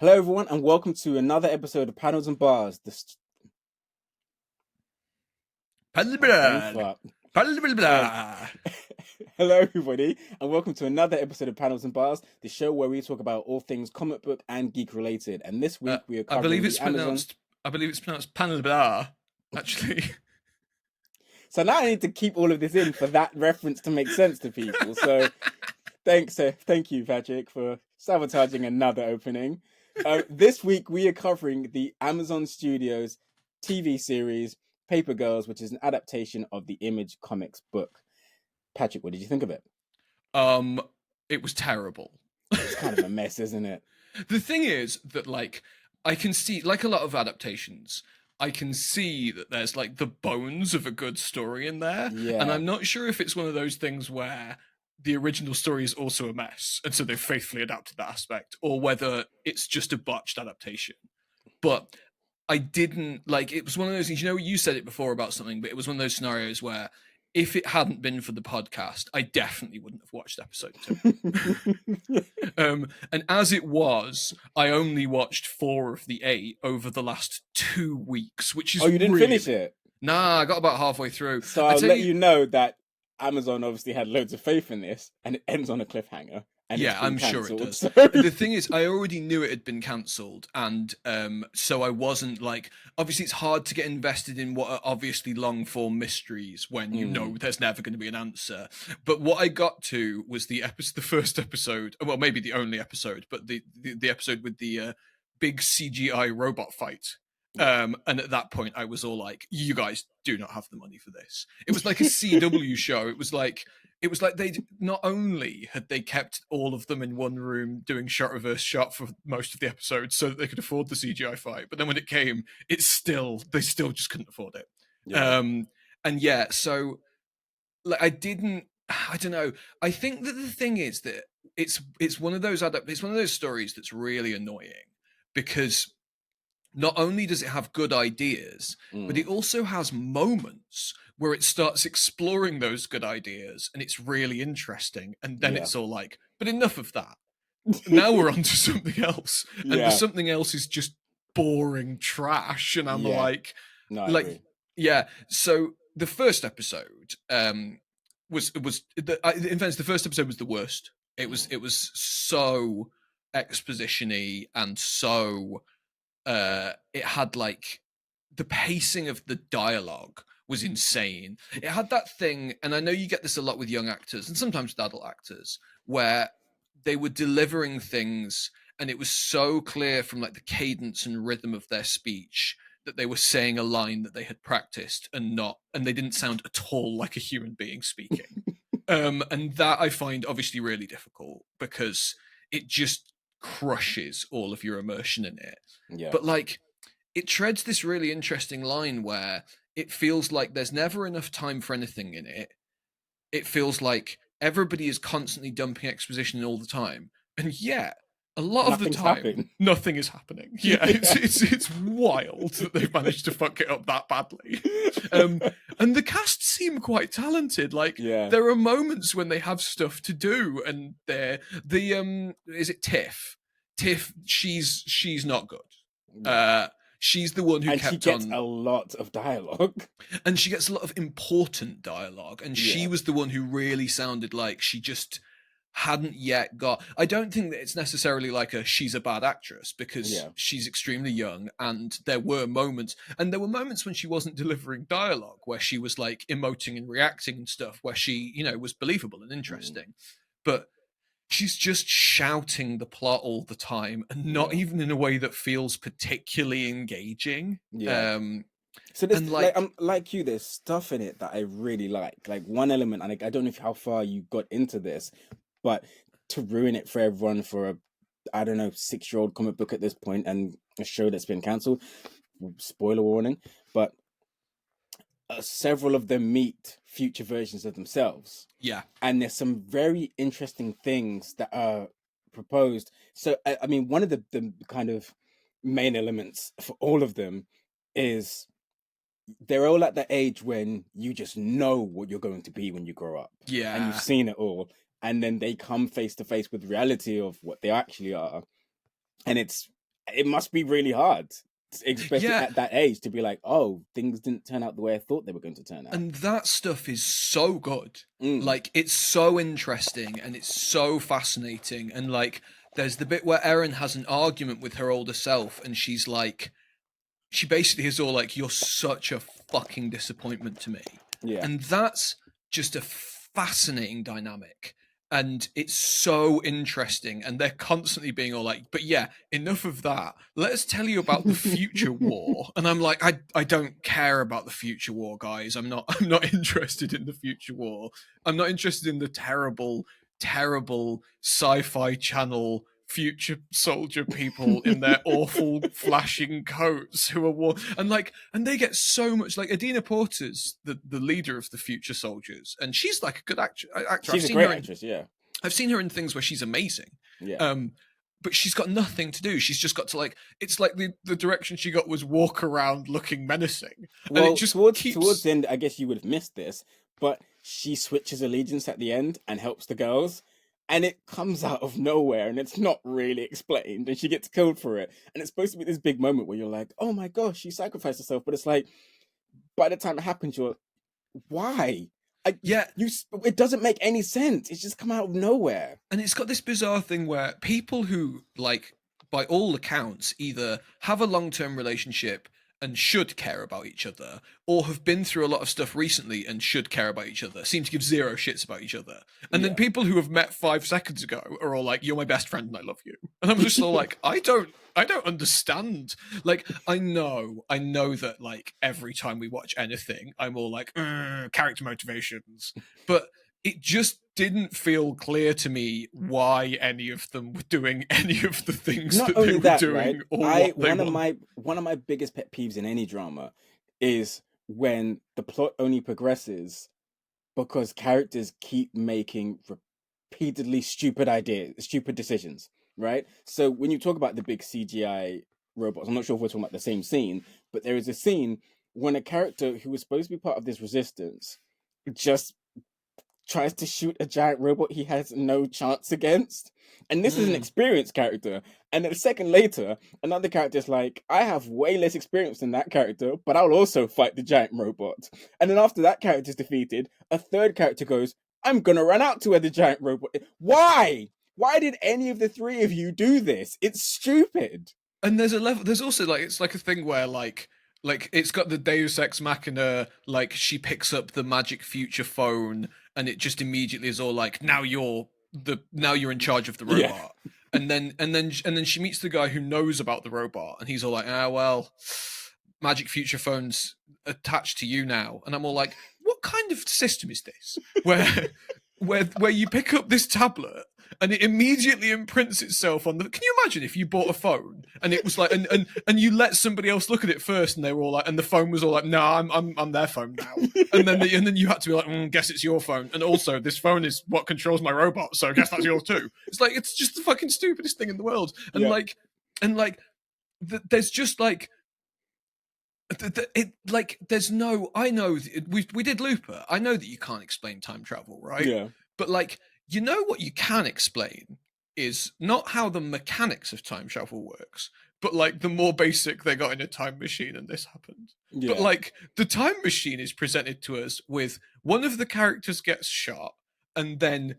Hello, everyone, and welcome to another episode of Panels and Bars. Brain fart. Um, hello, everybody, and welcome to another episode of Panels and Bars, the show where we talk about all things comic book and geek related. And this week we are I covering believe it's the Amazon. pronounced panel actually. So now I need to keep all of this in for that reference to make sense to people. So thank you, Patrick, for sabotaging another opening. This week we are covering the Amazon Studios TV series Paper Girls, which is an adaptation of the Image Comics book. Patrick, what did you think of it? It was terrible. It's kind of a mess, isn't it? The thing is that, like, I can see, like a lot of adaptations, I can see that there's like the bones of a good story in there. Yeah. And I'm not sure if it's one of those things where the original story is also a mess, and so they've faithfully adapted that aspect, or whether it's just a botched adaptation. But I didn't like it was one of those things, you said it before about something, but it was one of those scenarios where if it hadn't been for the podcast, I definitely wouldn't have watched episode 2. And as it was, I only watched 4 of the 8 over the last 2 weeks, which is you didn't finish it? Nah, I got about halfway through. So I'll let you know that Amazon obviously had loads of faith in this, and it ends on a cliffhanger. And yeah, I'm cancelled, sure it does. So... The thing is, I already knew it had been cancelled, and so I wasn't like. Obviously, it's hard to get invested in what are obviously long form mysteries when you know there's never going to be an answer. But what I got to was the first episode. Well, maybe the only episode, but the episode with the big CGI robot fight. And at that point, I was all like, "You guys do not have the money for this." It was like a CW show. It was like they not only had they kept all of them in one room doing shot reverse shot for most of the episodes so that they could afford the CGI fight, but then when it came, they still just couldn't afford it. Yeah. And yeah, so like I don't know. I think that the thing is that it's one of those stories that's really annoying because not only does it have good ideas, but it also has moments where it starts exploring those good ideas and it's really interesting. And then it's all like, but enough of that. Now we're on to something else. And the something else is just boring trash. And I'm like, yeah. So the first episode was in fact, the first episode was the worst. It was so exposition-y and so it had like the pacing of the dialogue was insane. It had that thing, and I know you get this a lot with young actors and sometimes with adult actors, where they were delivering things and it was so clear from like the cadence and rhythm of their speech that they were saying a line that they had practiced and they didn't sound at all like a human being speaking. And that I find obviously really difficult because it just crushes all of your immersion in it. Yeah. But like it treads this really interesting line where it feels like there's never enough time for anything in it. It feels like everybody is constantly dumping exposition all the time. And yet, a lot of the time, nothing is happening. Yeah, it's wild that they've managed to fuck it up that badly. And the cast seem quite talented. Like, there are moments when they have stuff to do, and is it Tiff? Tiff, she's not good. She's the one who and she gets a lot of dialogue. And she gets a lot of important dialogue. And she was the one who really sounded like she just hadn't yet got. I don't think that it's necessarily like she's a bad actress because she's extremely young, and there were moments when she wasn't delivering dialogue where she was like emoting and reacting and stuff where she was believable and interesting. But she's just shouting the plot all the time and not even in a way that feels particularly engaging. So there's like you, there's stuff in it that I really like one element, and I don't know how far you got into this, but to ruin it for everyone for a 6-year-old comic book at this point and a show that's been cancelled, spoiler warning, but several of them meet future versions of themselves. Yeah. And there's some very interesting things that are proposed. So, I mean, one of the kind of main elements for all of them is they're all at the age when you just know what you're going to be when you grow up. Yeah. And you've seen it all. And then they come face to face with reality of what they actually are. And it's it must be really hard, especially Yeah, at that age, to be like, oh, things didn't turn out the way I thought they were going to turn out. and that stuff is so good. Mm. Like, it's so interesting and it's so fascinating. And like, there's the bit where Erin has an argument with her older self, and she's like, she basically is all like, "You're such a fucking disappointment to me," Yeah. and that's just a fascinating dynamic. And it's so interesting, and they're constantly being all like, "But yeah, enough of that. Let's tell you about the future war." And I'm like, I don't care about the future war, guys. I'm not interested in the future war. I'm not interested in the terrible sci-fi channel future soldier people in their awful flashing coats who are and they get so much. Like, Adina Porter's the leader of the future soldiers, and she's like a good actor. She's a great actress, yeah. I've seen her in things where she's amazing. Yeah. But she's got nothing to do. She's just got to, like, it's like the direction she got was walk around looking menacing. Well, and it just towards the end, I guess you would have missed this, but she switches allegiance at the end and helps the girls, and it comes out of nowhere, and it's not really explained, and she gets killed for it. And it's supposed to be this big moment where you're like, oh my gosh, she sacrificed herself, but it's like, by the time it happens, you're, why? It doesn't make any sense. It's just come out of nowhere. And it's got this bizarre thing where people who, like, by all accounts, either have a long-term relationship and should care about each other, or have been through a lot of stuff recently and should care about each other, seem to give zero shits about each other. And then people who have met 5 seconds ago are all like, "You're my best friend and I love you." And I'm just all like, I don't understand. Like, I know that, like, every time we watch anything, I'm all like, character motivations. But it just didn't feel clear to me why any of them were doing any of the things that they were doing. Right? One of my biggest pet peeves in any drama is when the plot only progresses because characters keep making repeatedly stupid decisions, right? So when you talk about the big CGI robots, I'm not sure if we're talking about the same scene, but there is a scene when a character who was supposed to be part of this resistance just tries to shoot a giant robot he has no chance against. And this is an experienced character. And then a second later, another character is like, I have way less experience than that character, but I'll also fight the giant robot. And then after that character is defeated, a third character goes, I'm gonna run out to where the giant robot is. Why? Why did any of the three of you do this? It's stupid. And there's also, like, it's like a thing where, like it's got the Deus Ex Machina, like, she picks up the magic future phone and it just immediately is all like, now you're in charge of the robot. Yeah. And then she meets the guy who knows about the robot, and he's all like, well, magic future phone's attached to you now. And I'm all like, what kind of system is this? Where you pick up this tablet and it immediately imprints itself on the. Can you imagine if you bought a phone and it was like, and you let somebody else look at it first, and they were all like, and the phone was all like, no, I'm their phone now, and then you had to be like, guess it's your phone, and also this phone is what controls my robot, so I guess that's yours too. It's like, it's just the fucking stupidest thing in the world, and there's just like. There's no. I know we did Looper. I know that you can't explain time travel, right? Yeah. But, like, you know what you can explain is not how the mechanics of time travel works, but, like, the more basic, they got in a time machine and this happened. Yeah. But, like, the time machine is presented to us with one of the characters gets shot, and then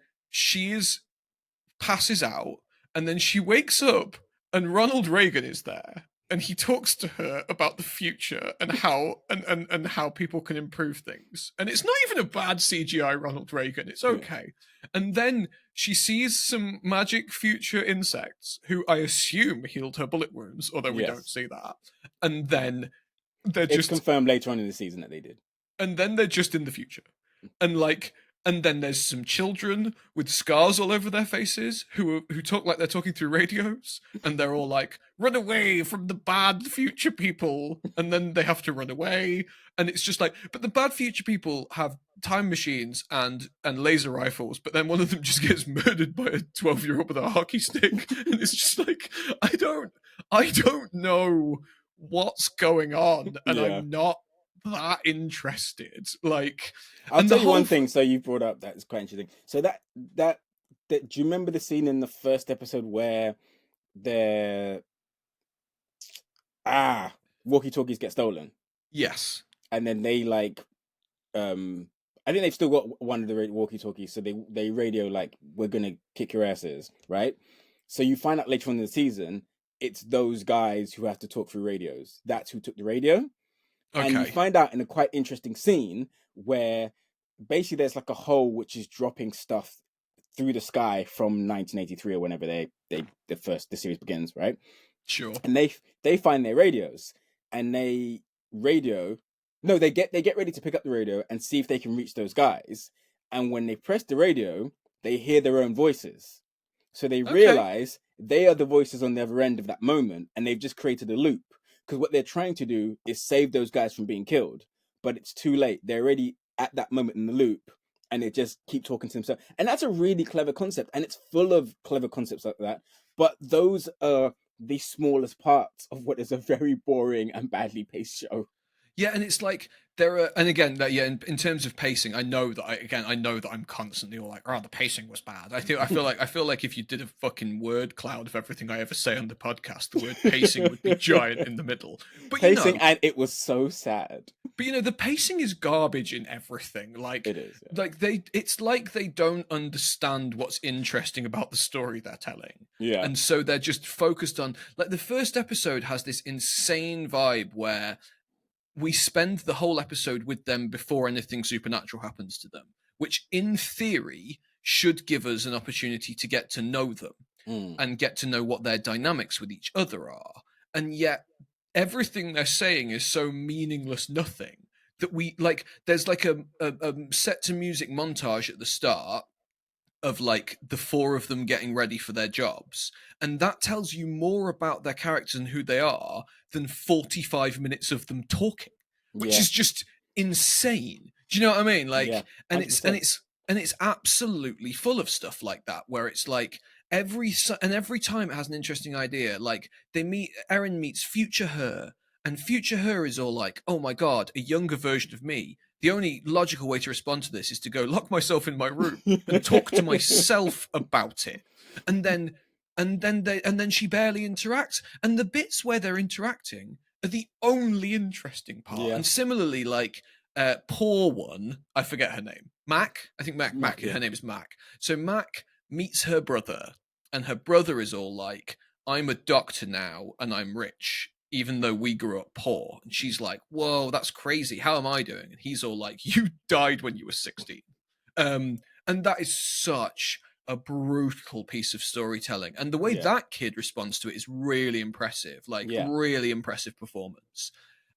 passes out, and then she wakes up, and Ronald Reagan is there. And he talks to her about the future and how and how people can improve things. And it's not even a bad CGI Ronald Reagan. It's okay. Yeah. And then she sees some magic future insects who I assume healed her bullet wounds, although we don't see that. And then it's confirmed later on in the season that they did. And then they're just in the future. And then there's some children with scars all over their faces who talk like they're talking through radios, and they're all like, run away from the bad future people. And then they have to run away. And it's just like, but the bad future people have time machines and laser rifles, but then one of them just gets murdered by a 12-year-old with a hockey stick. And it's just like, I don't know what's going on. And I'm not that interested. Like, I'll tell you one thing. So you brought up that's quite interesting. So that do you remember the scene in the first episode where they're walkie-talkies get stolen, Yes. and then they like, I think they've still got one of the walkie-talkies, so they radio like, "We're gonna kick your asses," right? So you find out later on in the season, it's those guys who have to talk through radios. That's who took the radio. And you Okay. find out in a quite interesting scene where basically there's like a hole which is dropping stuff through the sky from 1983 or whenever the series begins, right? Sure. And they find their radios, and they radio. No, they get ready to pick up the radio and see if they can reach those guys. And when they press the radio, they hear their own voices. So they realize they are the voices on the other end of that moment, and they've just created a loop. Because what they're trying to do is save those guys from being killed, but it's too late. They're already at that moment in the loop, and they just keep talking to themselves. And that's a really clever concept, and it's full of clever concepts like that. But those are the smallest parts of what is a very boring and badly paced show. Yeah, and it's like there are, and again, that in terms of pacing, I know that I'm constantly all like, oh, the pacing was bad. I feel like if you did a fucking word cloud of everything I ever say on the podcast, the word pacing would be giant in the middle. But Pacing, and it was so sad. But the pacing is garbage in everything. Like it is, yeah. It's like they don't understand what's interesting about the story they're telling. Yeah, and so they're just focused on, like, the first episode has this insane vibe where we spend the whole episode with them before anything supernatural happens to them, which in theory should give us an opportunity to get to know them and get to know what their dynamics with each other are. And yet everything they're saying is so meaningless nothing that we like. There's like a set to music montage at the start of like the four of them getting ready for their jobs, and that tells you more about their characters and who they are than 45 minutes of them talking, which is just insane. Do you know what I mean? Like, yeah, and it's absolutely full of stuff like that, where it's like every time it has an interesting idea. Like Erin meets future her, and future her is all like, oh my god, a younger version of me. The only logical way to respond to this is to go lock myself in my room and talk to myself about it. And then she barely interacts. And the bits where they're interacting are the only interesting part. Yeah. And similarly, like poor one, I forget her name. Mac? I think Mac. Yeah. Her name is Mac. So Mac meets her brother, and her brother is all like, I'm a doctor now and I'm rich, even though we grew up poor. And she's like, whoa, that's crazy. How am I doing? And he's all like, you died when you were 16. And that is such a brutal piece of storytelling. And the way that kid responds to it is really impressive, like really impressive performance.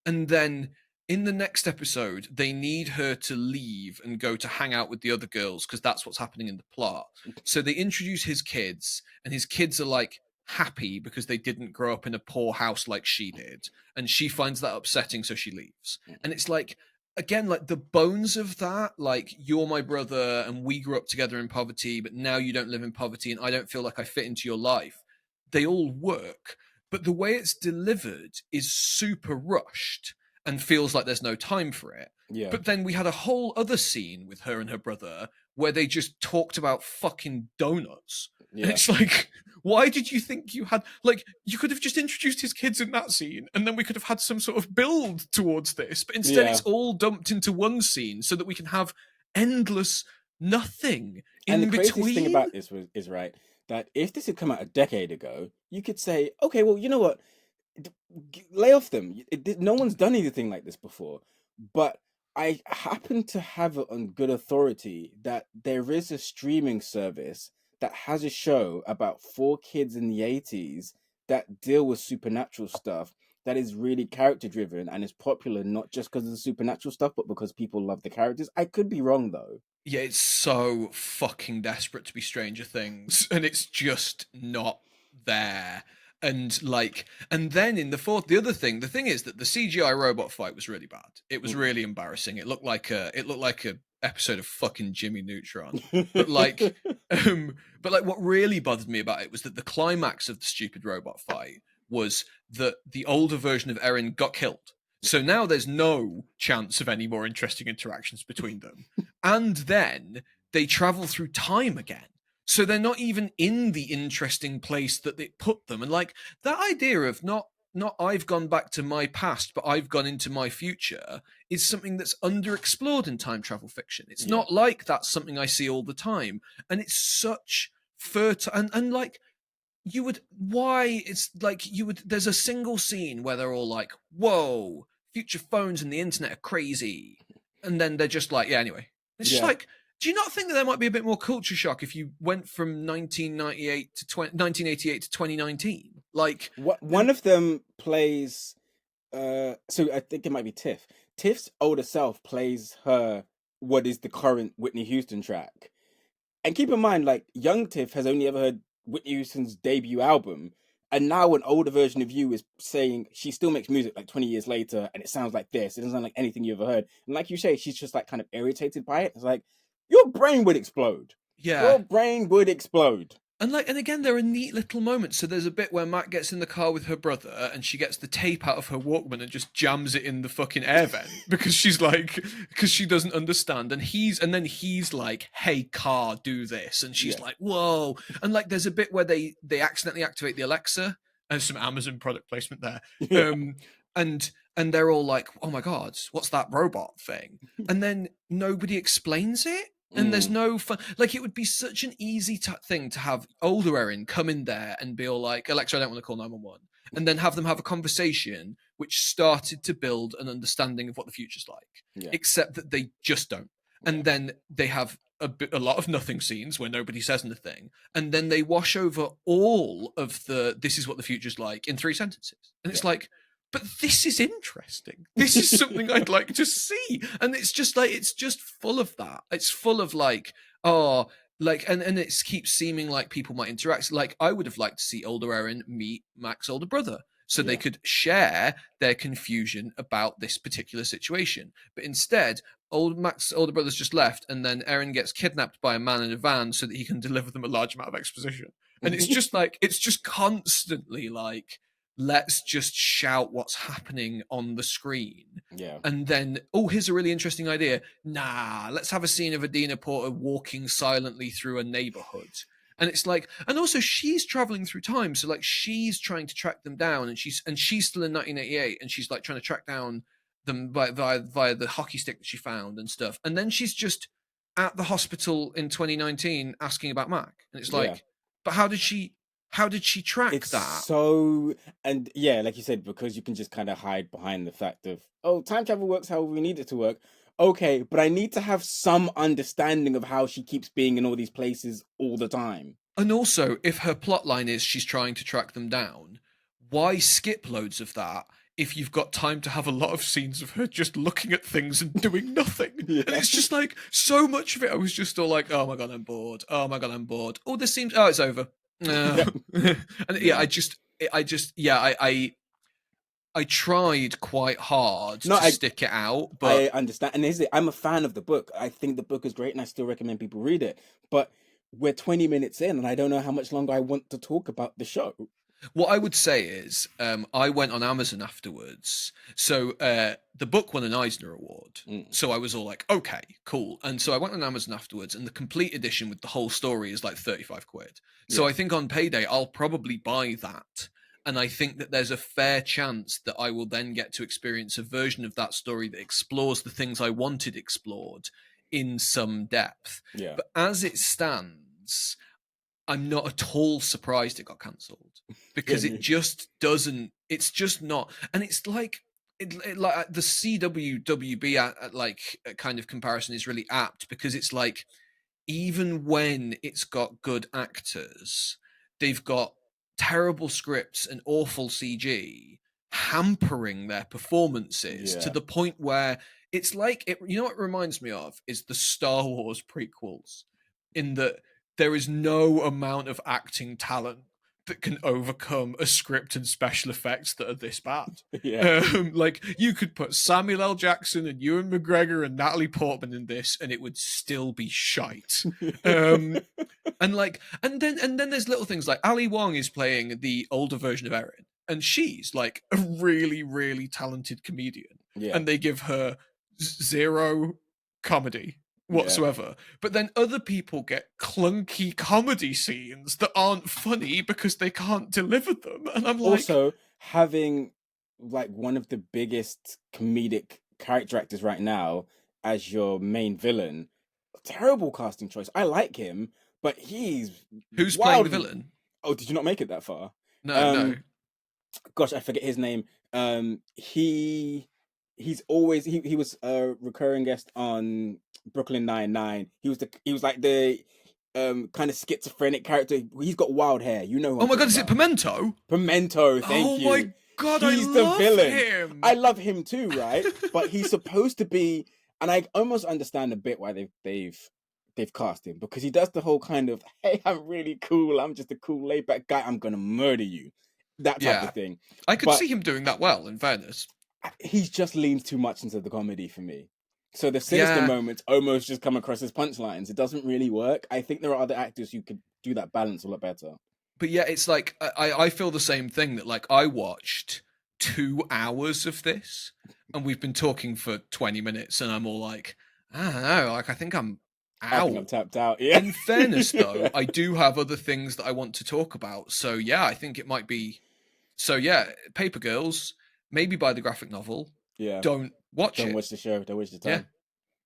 And then in the next episode, they need her to leave and go to hang out with the other girls because that's what's happening in the plot. So they introduce his kids, and his kids are like happy because they didn't grow up in a poor house like she did, and she finds that upsetting, so she leaves. And it's like, again, like the bones of that, like, you're my brother and we grew up together in poverty, but now you don't live in poverty and I don't feel like I fit into your life, they all work. But the way it's delivered is super rushed and feels like there's no time for it. But then we had a whole other scene with her and her brother where they just talked about fucking donuts. And it's like, why did you think you had, like, you could have just introduced his kids in that scene and then we could have had some sort of build towards this. But instead it's all dumped into one scene so that we can have endless nothing in between. And the craziest thing about this is right, that if this had come out a decade ago, you could say, okay, well, you know what? Lay off them. No one's done anything like this before. But I happen to have it on good authority that there is a streaming service that has a show about 4 kids in the 80s that deal with supernatural stuff that is really character driven and is popular not just because of the supernatural stuff, but because people love the characters. I could be wrong though. Yeah, it's so fucking desperate to be Stranger Things, and it's just not there. And like, and then in the other thing, the thing is that the CGI robot fight was really bad. It was really embarrassing. It looked like a episode of fucking Jimmy Neutron. But like, what really bothered me about it was that the climax of the stupid robot fight was that the older version of Erin got killed. So now there's no chance of any more interesting interactions between them. And then they travel through time again. So they're not even in the interesting place that it put them. And like, that idea of not not I've gone back to my past, but I've gone into my future is something that's underexplored in time travel fiction. It's Yeah. not like that's something I see all the time. And it's such fertile and like you would why it's like you would there's a single scene where they're all like, whoa, future phones and the internet are crazy. And then they're just like, yeah, anyway. It's just Yeah. like, do you not think that there might be a bit more culture shock if you went from 1988 to 2019? Like, One of them plays. So I think it might be Tiff. Tiff's older self plays her what is the current Whitney Houston track. And keep in mind, like, young Tiff has only ever heard Whitney Houston's debut album, and now an older version of you is saying she still makes music like 20 years later, and it sounds like this. It doesn't sound like anything you ever heard. And like you say, she's just like kind of irritated by it. It's like, your brain would explode. yeah. Your brain would explode. And again, there are neat little moments. So there's a bit where Matt gets in the car with her brother and she gets the tape out of her Walkman and just jams it in the fucking air vent because she doesn't understand. And then he's like, hey, car, do this. And she's like, whoa. And like, there's a bit where they accidentally activate the Alexa. There's some Amazon product placement there. And they're all like, oh my God, what's that robot thing? And then nobody explains it. And there's no fun. Like, it would be such an easy thing to have older Erin come in there and be all like, Alexa, I don't want to call 911. And then have them have a conversation which started to build an understanding of what the future's like. Yeah. Except that they just don't. And then they have a lot of nothing scenes where nobody says anything. And then they wash over all of this is what the future's like in 3 sentences. And it's like, but this is interesting. This is something I'd like to see. And it's just full of that. It's full of like, oh, like, and it keeps seeming like people might interact. Like, I would have liked to see older Erin meet Mac's older brother so they could share their confusion about this particular situation. But instead, Mac's older brother's just left, and then Erin gets kidnapped by a man in a van so that he can deliver them a large amount of exposition. And it's just like, it's just constantly like, let's just shout what's happening on the screen. Yeah. And then, oh, here's a really interesting idea. Nah, let's have a scene of Adina Porter walking silently through a neighborhood. And it's like, and also she's traveling through time. So like she's trying to track them down, and she's still in 1988, and she's like trying to track down them via the hockey stick that she found and stuff. And then she's just at the hospital in 2019 asking about Mac. And it's like, but how did she track that? So, and yeah, like you said, because you can just kind of hide behind the fact of, oh, time travel works how we need it to work. Okay, but I need to have some understanding of how she keeps being in all these places all the time. And also, if her plot line is she's trying to track them down, why skip loads of that if you've got time to have a lot of scenes of her just looking at things and doing nothing? And it's just like, so much of it, I was just all like, oh my God, I'm bored. Oh my God, I'm bored. Oh, this seems, oh, it's over. And I tried quite hard to stick it out, but I understand. And I'm a fan of the book. I think the book is great, and I still recommend people read it. But we're 20 minutes in, and I don't know how much longer I want to talk about the show. What I would say is, I went on Amazon afterwards. So the book won an Eisner Award. So I was all like, okay, cool. And so I went on Amazon afterwards, and the complete edition with the whole story is like 35 quid. So I think on payday, I'll probably buy that. And I think that there's a fair chance that I will then get to experience a version of that story that explores the things I wanted explored in some depth. Yeah. But as it stands, I'm not at all surprised it got cancelled, because it just doesn't. It's just not, and it's like like the CWWB like kind of comparison is really apt, because it's like, even when it's got good actors, they've got terrible scripts and awful CG hampering their performances to the point where it's like you know what it reminds me of is the Star Wars prequels, in that there is no amount of acting talent that can overcome a script and special effects that are this bad. Like, you could put Samuel L. Jackson and Ewan McGregor and Natalie Portman in this, and it would still be shite. And then there's little things like Ali Wong is playing the older version of Erin, and she's like a really, really talented comedian. And they give her zero comedy whatsoever. But then other people get clunky comedy scenes that aren't funny because they can't deliver them. And I'm like, also, having like one of the biggest comedic character actors right now as your main villain, terrible casting choice. I like him, but he's Who's playing the wildly. villain? Oh, did you not make it that far? No. Gosh, I forget his name. He's always he was a recurring guest on Brooklyn Nine-Nine. He was like the kind of schizophrenic character. He's got wild hair. You know who Oh I'm my god, talking is it about. Pimento? Pimento, thank Oh you. my god, He's I the love villain. him. I love him too, right? But he's supposed to be, and I almost understand a bit why they've cast him, because he does the whole kind of, hey, I'm really cool. I'm just a cool laid back guy. I'm gonna murder you, that type of thing. I could But see him doing that well, in fairness. He's just leans too much into the comedy for me. So the sinister moments almost just come across as punchlines. It doesn't really work. I think there are other actors who could do that balance a lot better. But yeah, it's like I feel the same thing, that like I watched 2 hours of this and we've been talking for 20 minutes and I'm all like, I don't know, like I think I'm I think I'm out. tapped out. Yeah. In fairness though, I do have other things that I want to talk about. So yeah, I think it might be. So yeah, Paper Girls, maybe buy the graphic novel. Yeah. Don't watch it. Don't watch the show. Don't waste your time. Yeah.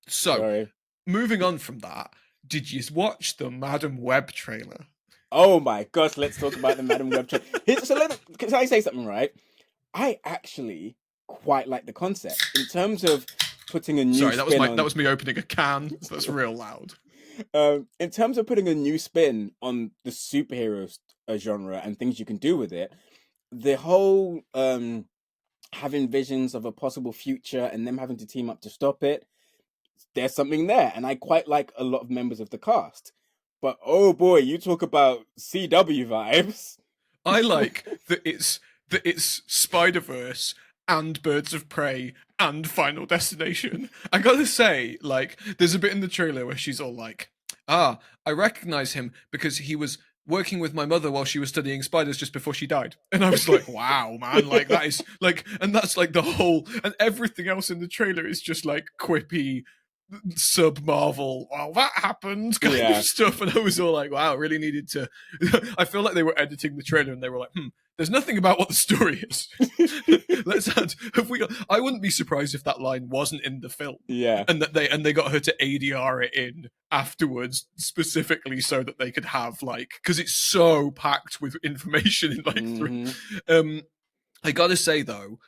So Sorry. moving on from that, did you watch the Madam Web trailer? Oh my gosh, let's talk about the Madam Web trailer. Can I say something, right? I actually quite like the concept in terms of putting a new Sorry, spin on... that was me opening a can. So that's real loud. In terms of putting a new spin on the superhero genre and things you can do with it, the whole having visions of a possible future and them having to team up to stop it, there's something there, and I quite like a lot of members of the cast. But oh boy, you talk about CW vibes. I like that it's Spider-Verse and Birds of Prey and Final Destination. I gotta say, like, there's a bit in the trailer where she's all like, I recognize him because he was working with my mother while she was studying spiders just before she died. And I was like, wow, man, like that is like, and that's like the whole, and everything else in the trailer is just like quippy, sub Marvel, well, that happened kind of stuff. And I was all like, wow, really needed to. I feel like they were editing the trailer and they were like, there's nothing about what the story is. Let's add. I wouldn't be surprised if that line wasn't in the film. Yeah. And that they got her to ADR it in afterwards, specifically so that they could have like, because it's so packed with information in like three. I gotta say though,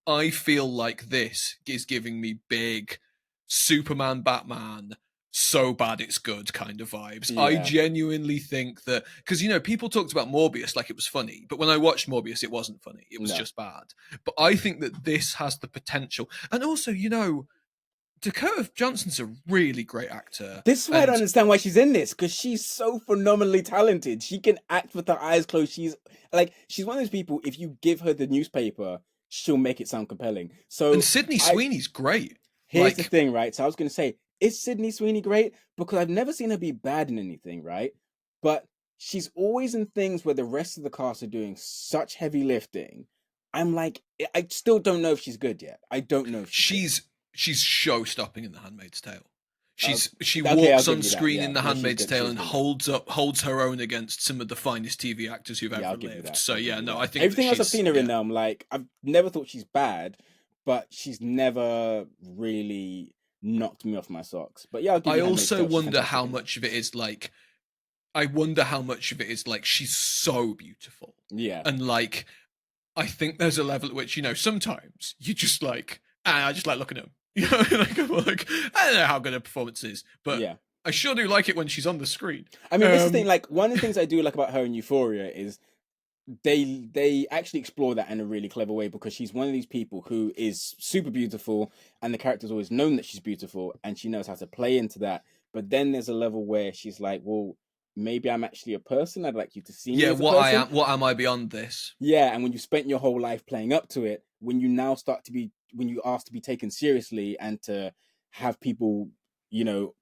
I feel like this is giving me big Superman, Batman, so bad it's good kind of vibes. Yeah. I genuinely think that, because you know, people talked about Morbius like it was funny, but when I watched Morbius, it wasn't funny. It was just bad. But I think that this has the potential, and also, you know, Dakota Johnson's a really great actor. This is why I don't understand why she's in this, because she's so phenomenally talented. She can act with her eyes closed. She's one of those people, if you give her the newspaper, she'll make it sound compelling. So, and Sydney Sweeney's great. Here's the thing, right? So I was going to say, is Sydney Sweeney great? Because I've never seen her be bad in anything, right? But she's always in things where the rest of the cast are doing such heavy lifting. I'm like, I still don't know if she's good yet. I don't know if she's show-stopping in The Handmaid's Tale. She okay, walks on screen in The Handmaid's Tale and good. holds her own against some of the finest TV actors who've ever lived. So yeah, no, I think everything else I've seen her in now, I'm like, I've never thought she's bad, but she's never really knocked me off my socks. But yeah, I also wonder how much of it is like, she's so beautiful. Yeah. And like, I think there's a level at which, you know, sometimes you just like, I just like looking at him. You know, like, I'm like, I don't know how good her performance is, but yeah. I sure do like it when she's on the screen. I mean, this is the thing, like, one of the things I do like about her in Euphoria is they actually explore that in a really clever way, because she's one of these people who is super beautiful and the character's always known that she's beautiful and she knows how to play into that. But then there's a level where she's like, well, maybe I'm actually a person. I'd like you to see me as a person. What am I beyond this? Yeah, and when you spent your whole life playing up to it, when you ask to be taken seriously and to have people, you know,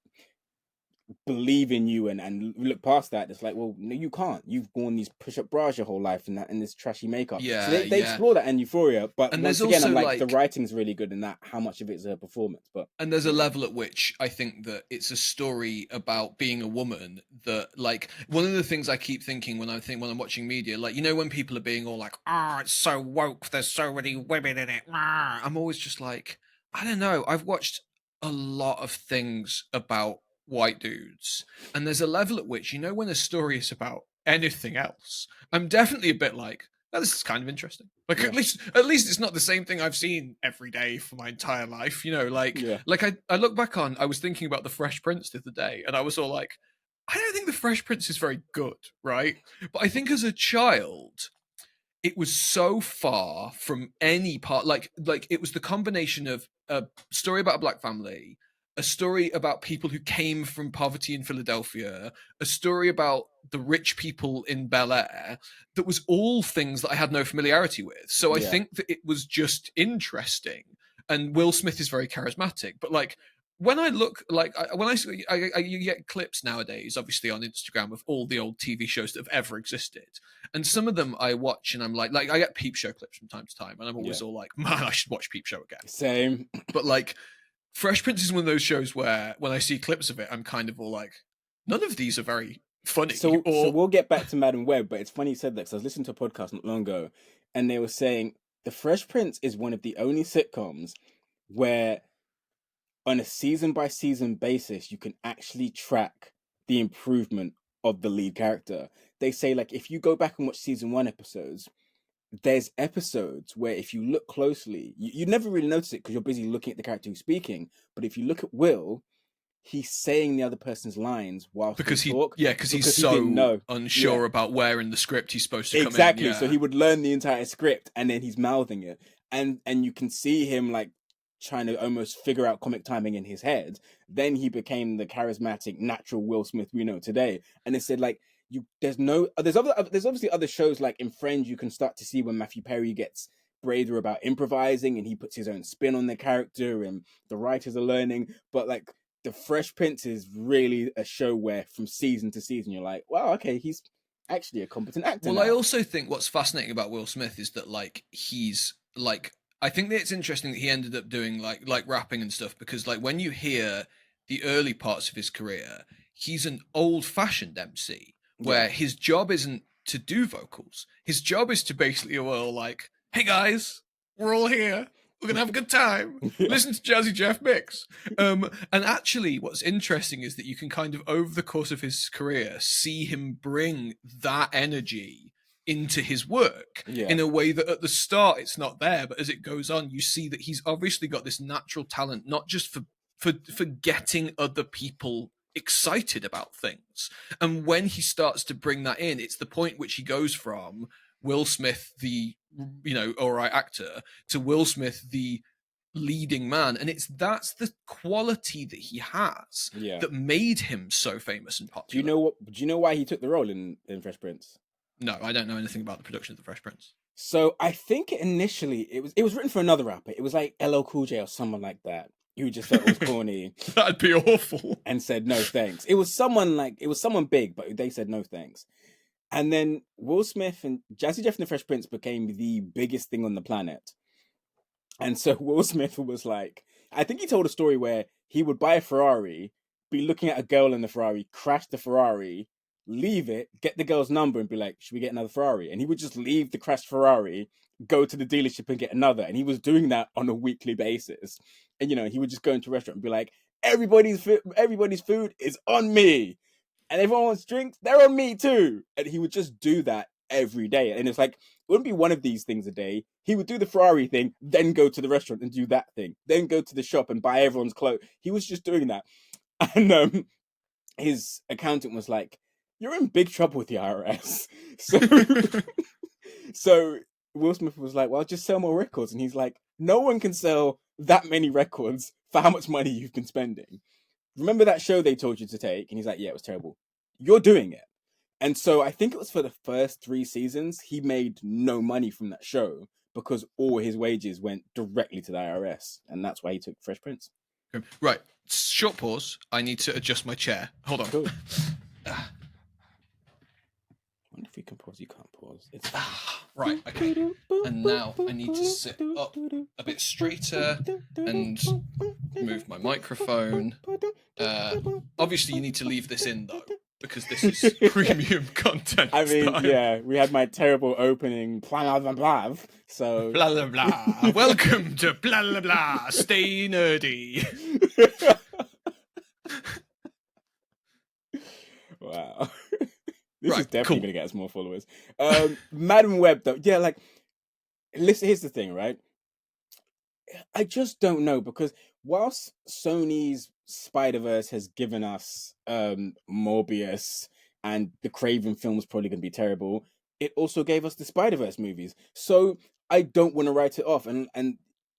believe in you and look past that. It's like, well, no, you can't. You've worn these push-up bras your whole life and that and this trashy makeup. So Yeah, they yeah. explore that in Euphoria, but And once there's again, I'm also, like, the like, writing's really good in that. How much of it is a performance? But and there's a level at which I think that it's a story about being a woman that, like, one of the things I keep thinking when I'm watching media, like, you know, when people are being all like, oh, it's so woke, there's so many women in it, I'm always just like, I don't know, I've watched a lot of things about white dudes, and there's a level at which, you know, when a story is about anything else, I'm definitely a bit like, oh, this is kind of interesting. Like, Yeah. at least it's not the same thing I've seen every day for my entire life. You know, like Yeah. I look back on, I was thinking about the Fresh Prince the other day, and I was all like, I don't think the Fresh Prince is very good, right? But I think as a child, it was so far from any part, like it was the combination of a story about a black family, a story about people who came from poverty in Philadelphia, a story about the rich people in Bel Air, that was all things that I had no familiarity with. So I Yeah. think that it was just interesting. And Will Smith is very charismatic, but like when I look, like when you get clips nowadays, obviously on Instagram, of all the old TV shows that have ever existed, and some of them I watch and I'm like I get Peep Show clips from time to time, and I'm always all like, man, I should watch Peep Show again. Same. But like Fresh Prince is one of those shows where when I see clips of it, I'm kind of all like, none of these are very funny. So Or we'll get back to Madam Web, but it's funny you said that because I was listening to a podcast not long ago, and they were saying The Fresh Prince is one of the only sitcoms where, on a season by season basis, you can actually track the improvement of the lead character. They say, like, if you go back and watch season 1 episodes, there's episodes where if you look closely, you never really notice it because you're busy looking at the character who's speaking. But if you look at Will, he's saying the other person's lines whilst because they talk because he's he didn't so know. unsure Yeah. about where in the script he's supposed to come in. Exactly. Yeah. So he would learn the entire script and then he's mouthing it, and you can see him like trying to almost figure out comic timing in his head. Then he became the charismatic, natural Will Smith we know today. And they said, like, there's obviously other shows, like in Friends, you can start to see when Matthew Perry gets braver about improvising and he puts his own spin on the character and the writers are learning. But like the Fresh Prince is really a show where from season to season you're like, wow, okay, he's actually a competent actor. Well, now. I also think what's fascinating about Will Smith is that, like, he's like, I think that it's interesting that he ended up doing like rapping and stuff, because like when you hear the early parts of his career, he's an old-fashioned MC where his job isn't to do vocals. His job is to basically, well, like, hey guys, we're all here. We're gonna have a good time. Listen to Jazzy Jeff mix. And actually, what's interesting is that you can kind of, over the course of his career, see him bring that energy into his work in a way that at the start it's not there, but as it goes on, you see that he's obviously got this natural talent, not just for getting other people excited about things. And when he starts to bring that in, it's the point which he goes from Will Smith, the, you know, all right actor, to Will Smith, the leading man. And that's the quality that he has that made him so famous and popular. Do you know why he took the role in Fresh Prince? No, I don't know anything about the production of the Fresh Prince. So I think initially it was written for another rapper. It was like LL Cool J or someone like that, who just felt it was corny. That'd be awful. And said no thanks. It was someone big, but they said no thanks. And then Will Smith and Jazzy Jeff and the Fresh Prince became the biggest thing on the planet. And so Will Smith was like, I think he told a story where he would buy a Ferrari, be looking at a girl in the Ferrari, crash the Ferrari, leave it, get the girl's number and be like, should we get another Ferrari? And he would just leave the crashed Ferrari, go to the dealership and get another. And he was doing that on a weekly basis. And, you know, he would just go into a restaurant and be like, everybody's food is on me. And everyone wants drinks, they're on me too. And he would just do that every day. And it's like, it wouldn't be one of these things a day. He would do the Ferrari thing, then go to the restaurant and do that thing, then go to the shop and buy everyone's clothes. He was just doing that. And his accountant was like, you're in big trouble with the IRS. So Will Smith was like, well, just sell more records. And he's like, no one can sell that many records for how much money you've been spending. Remember that show they told you to take? And he's like, yeah, it was terrible. You're doing it. And so I think it was for the first 3 seasons, he made no money from that show because all his wages went directly to the IRS. And that's why he took Fresh Prince. Right. short pause. I need to adjust my chair. Hold on. Cool. I wonder if you can pause. You can't pause. It's right. Okay. And now I need to sit up a bit straighter and move my microphone. Obviously, you need to leave this in though, because this is premium content. I mean, yeah, we had my terrible opening, blah blah blah. So blah blah blah. Welcome to blah blah blah. Stay nerdy. Wow. This right, is definitely cool. going to get us more followers. Madam Web, though, yeah, like, listen, here's the thing, right? I just don't know, because whilst Sony's Spider-Verse has given us Morbius and the Craven film's probably going to be terrible, it also gave us the Spider-Verse movies. So I don't want to write it off. And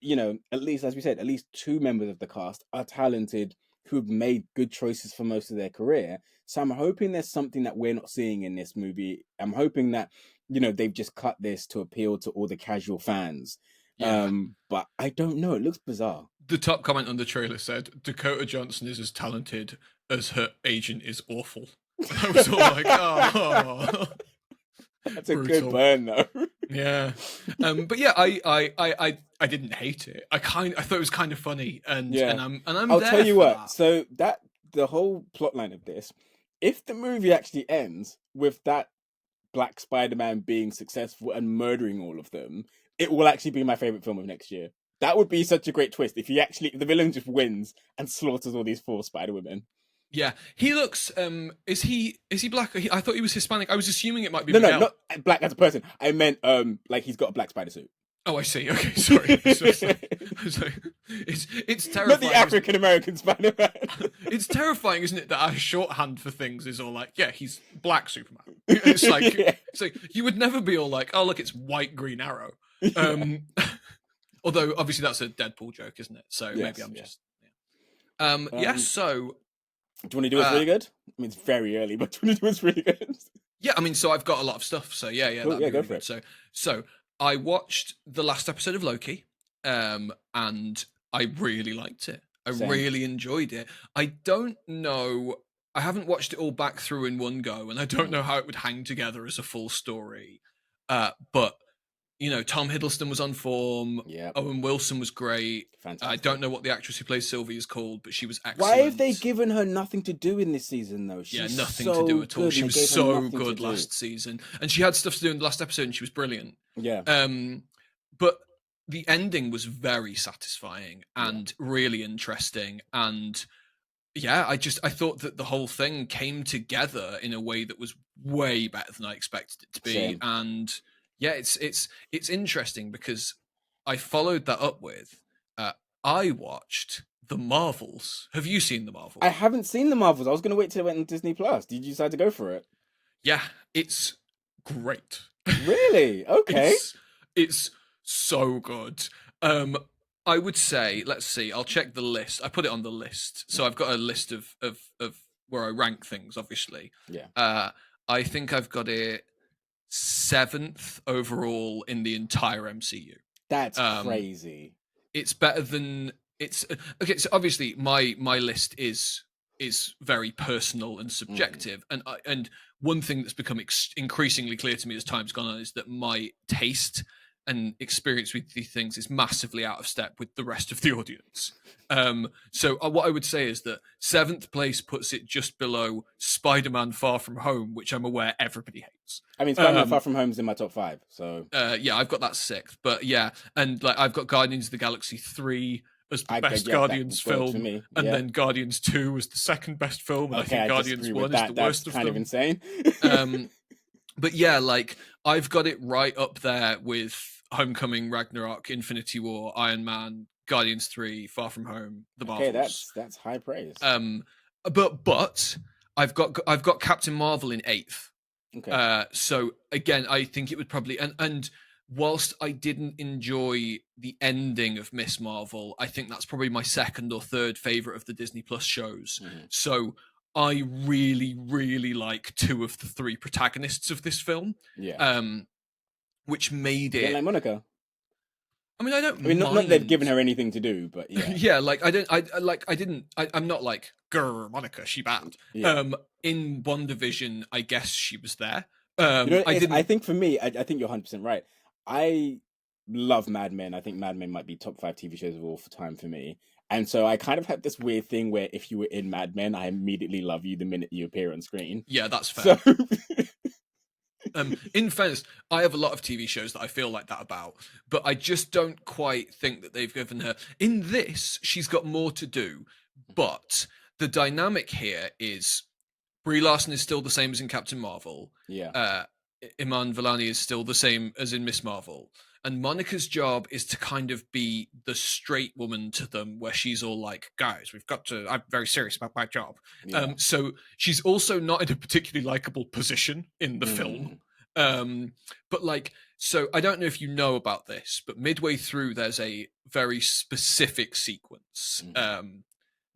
you know, at least, as we said, at least 2 members of the cast are talented, who've made good choices for most of their career. So I'm hoping there's something that we're not seeing in this movie. I'm hoping that, you know, they've just cut this to appeal to all the casual fans. Yeah. But I don't know. It looks bizarre. The top comment on the trailer said, Dakota Johnson is as talented as her agent is awful. I was all like, oh. That's a good burn, though. Yeah. But yeah, I didn't hate it. I thought it was kind of funny, and I'm I'll there tell you for what. that. So that the whole plotline of this, if the movie actually ends with that Black Spider-Man being successful and murdering all of them, it will actually be my favorite film of next year. That would be such a great twist if the villain just wins and slaughters all these 4 Spider-Women. Yeah, he looks. Is he black? I thought he was Hispanic. I was assuming it might be. No, Miguel. not black as a person. I meant like he's got a black spider suit. Oh, I see. Okay, sorry. It's terrifying. Not the African American Spider-Man. It's terrifying, isn't it, that our shorthand for things is all like, yeah, he's black Superman. It's like, it's like you would never be all like, oh look, it's white Green Arrow. Although obviously that's a Deadpool joke, isn't it? So maybe I'm just. Yeah. So. Do you want to do what's really good? I mean, it's very early, but do you want to do what's really good? Yeah, I mean, so I've got a lot of stuff. So yeah, cool, go for it. So I watched the last episode of Loki, and I really liked it. I really enjoyed it. I don't know. I haven't watched it all back through in one go, and I don't know how it would hang together as a full story. But you know, Tom Hiddleston was on form. Yeah. Owen Wilson was great. Fantastic. I don't know what the actress who plays Sylvie is called, but she was excellent. Why have they given her nothing to do in this season, though? She's nothing so to do at all. Good. She was so good last season, and she had stuff to do in the last episode, and she was brilliant. Yeah. But the ending was very satisfying and really interesting, and yeah, I thought that the whole thing came together in a way that was way better than I expected it to be. Same. And yeah, it's interesting because I followed that up with I watched The Marvels. Have you seen The Marvels? I haven't seen The Marvels. I was going to wait till it went on Disney Plus. Did you decide to go for it? Yeah, it's great. Really? Okay. It's so good. I would say, let's see, I'll check the list. I put it on the list. So I've got a list of where I rank things, obviously. Yeah. I think I've got it 7th overall in the entire MCU. That's crazy. It's better than okay. So obviously, my list is very personal and subjective, and one thing that's become increasingly clear to me as time's gone on is that my taste and experience with these things is massively out of step with the rest of the audience. So what I would say is that 7th place puts it just below Spider-Man Far From Home, which I'm aware everybody hates. I mean, Spider-Man Far From Home is in my top 5, so... yeah, I've got that 6th, but yeah, and like I've got Guardians of the Galaxy 3 as the best Guardians film, and then Guardians 2 as the second best film, and I think Guardians 1 is the worst of them. That's kind of insane. But yeah, like, I've got it right up there with Homecoming, Ragnarok, Infinity War, Iron Man, Guardians 3, Far From Home, The Marvels. Okay, that's high praise. But I've got Captain Marvel in 8th. Okay. So again, I think it would probably and whilst I didn't enjoy the ending of Miss Marvel, I think that's probably my 2nd or 3rd favorite of the Disney Plus shows. So I really, really like 2 of the 3 protagonists of this film. Yeah. Which made it. Like Monica. I mean, I don't I mean, not that they've given mind. her anything to do, but yeah, Yeah, like I don't, I'm not like, grr, Monica, she bad. yeah. In One Division, I guess she was there. You know, I I didn't. think for me, I think you're 100% right. I love Mad Men. I think Mad Men might be top 5 TV shows of all time for me. And so I kind of had this weird thing where if you were in Mad Men, I immediately love you the minute you appear on screen. Yeah, that's So fair. In fairness, I have a lot of TV shows that I feel like that about, but I just don't quite think that they've given her. In this, she's got more to do, but the dynamic here is Brie Larson is still the same as in Captain Marvel. yeah, Uh, Iman Vellani is still the same as in Miss Marvel. And Monica's job is to kind of be the straight woman to them, where she's all like, guys, we've got to, I'm very serious about my job. yeah. So she's also not in a particularly likable position in the film. But like, so I don't know if you know about this, but midway through, there's a very specific sequence.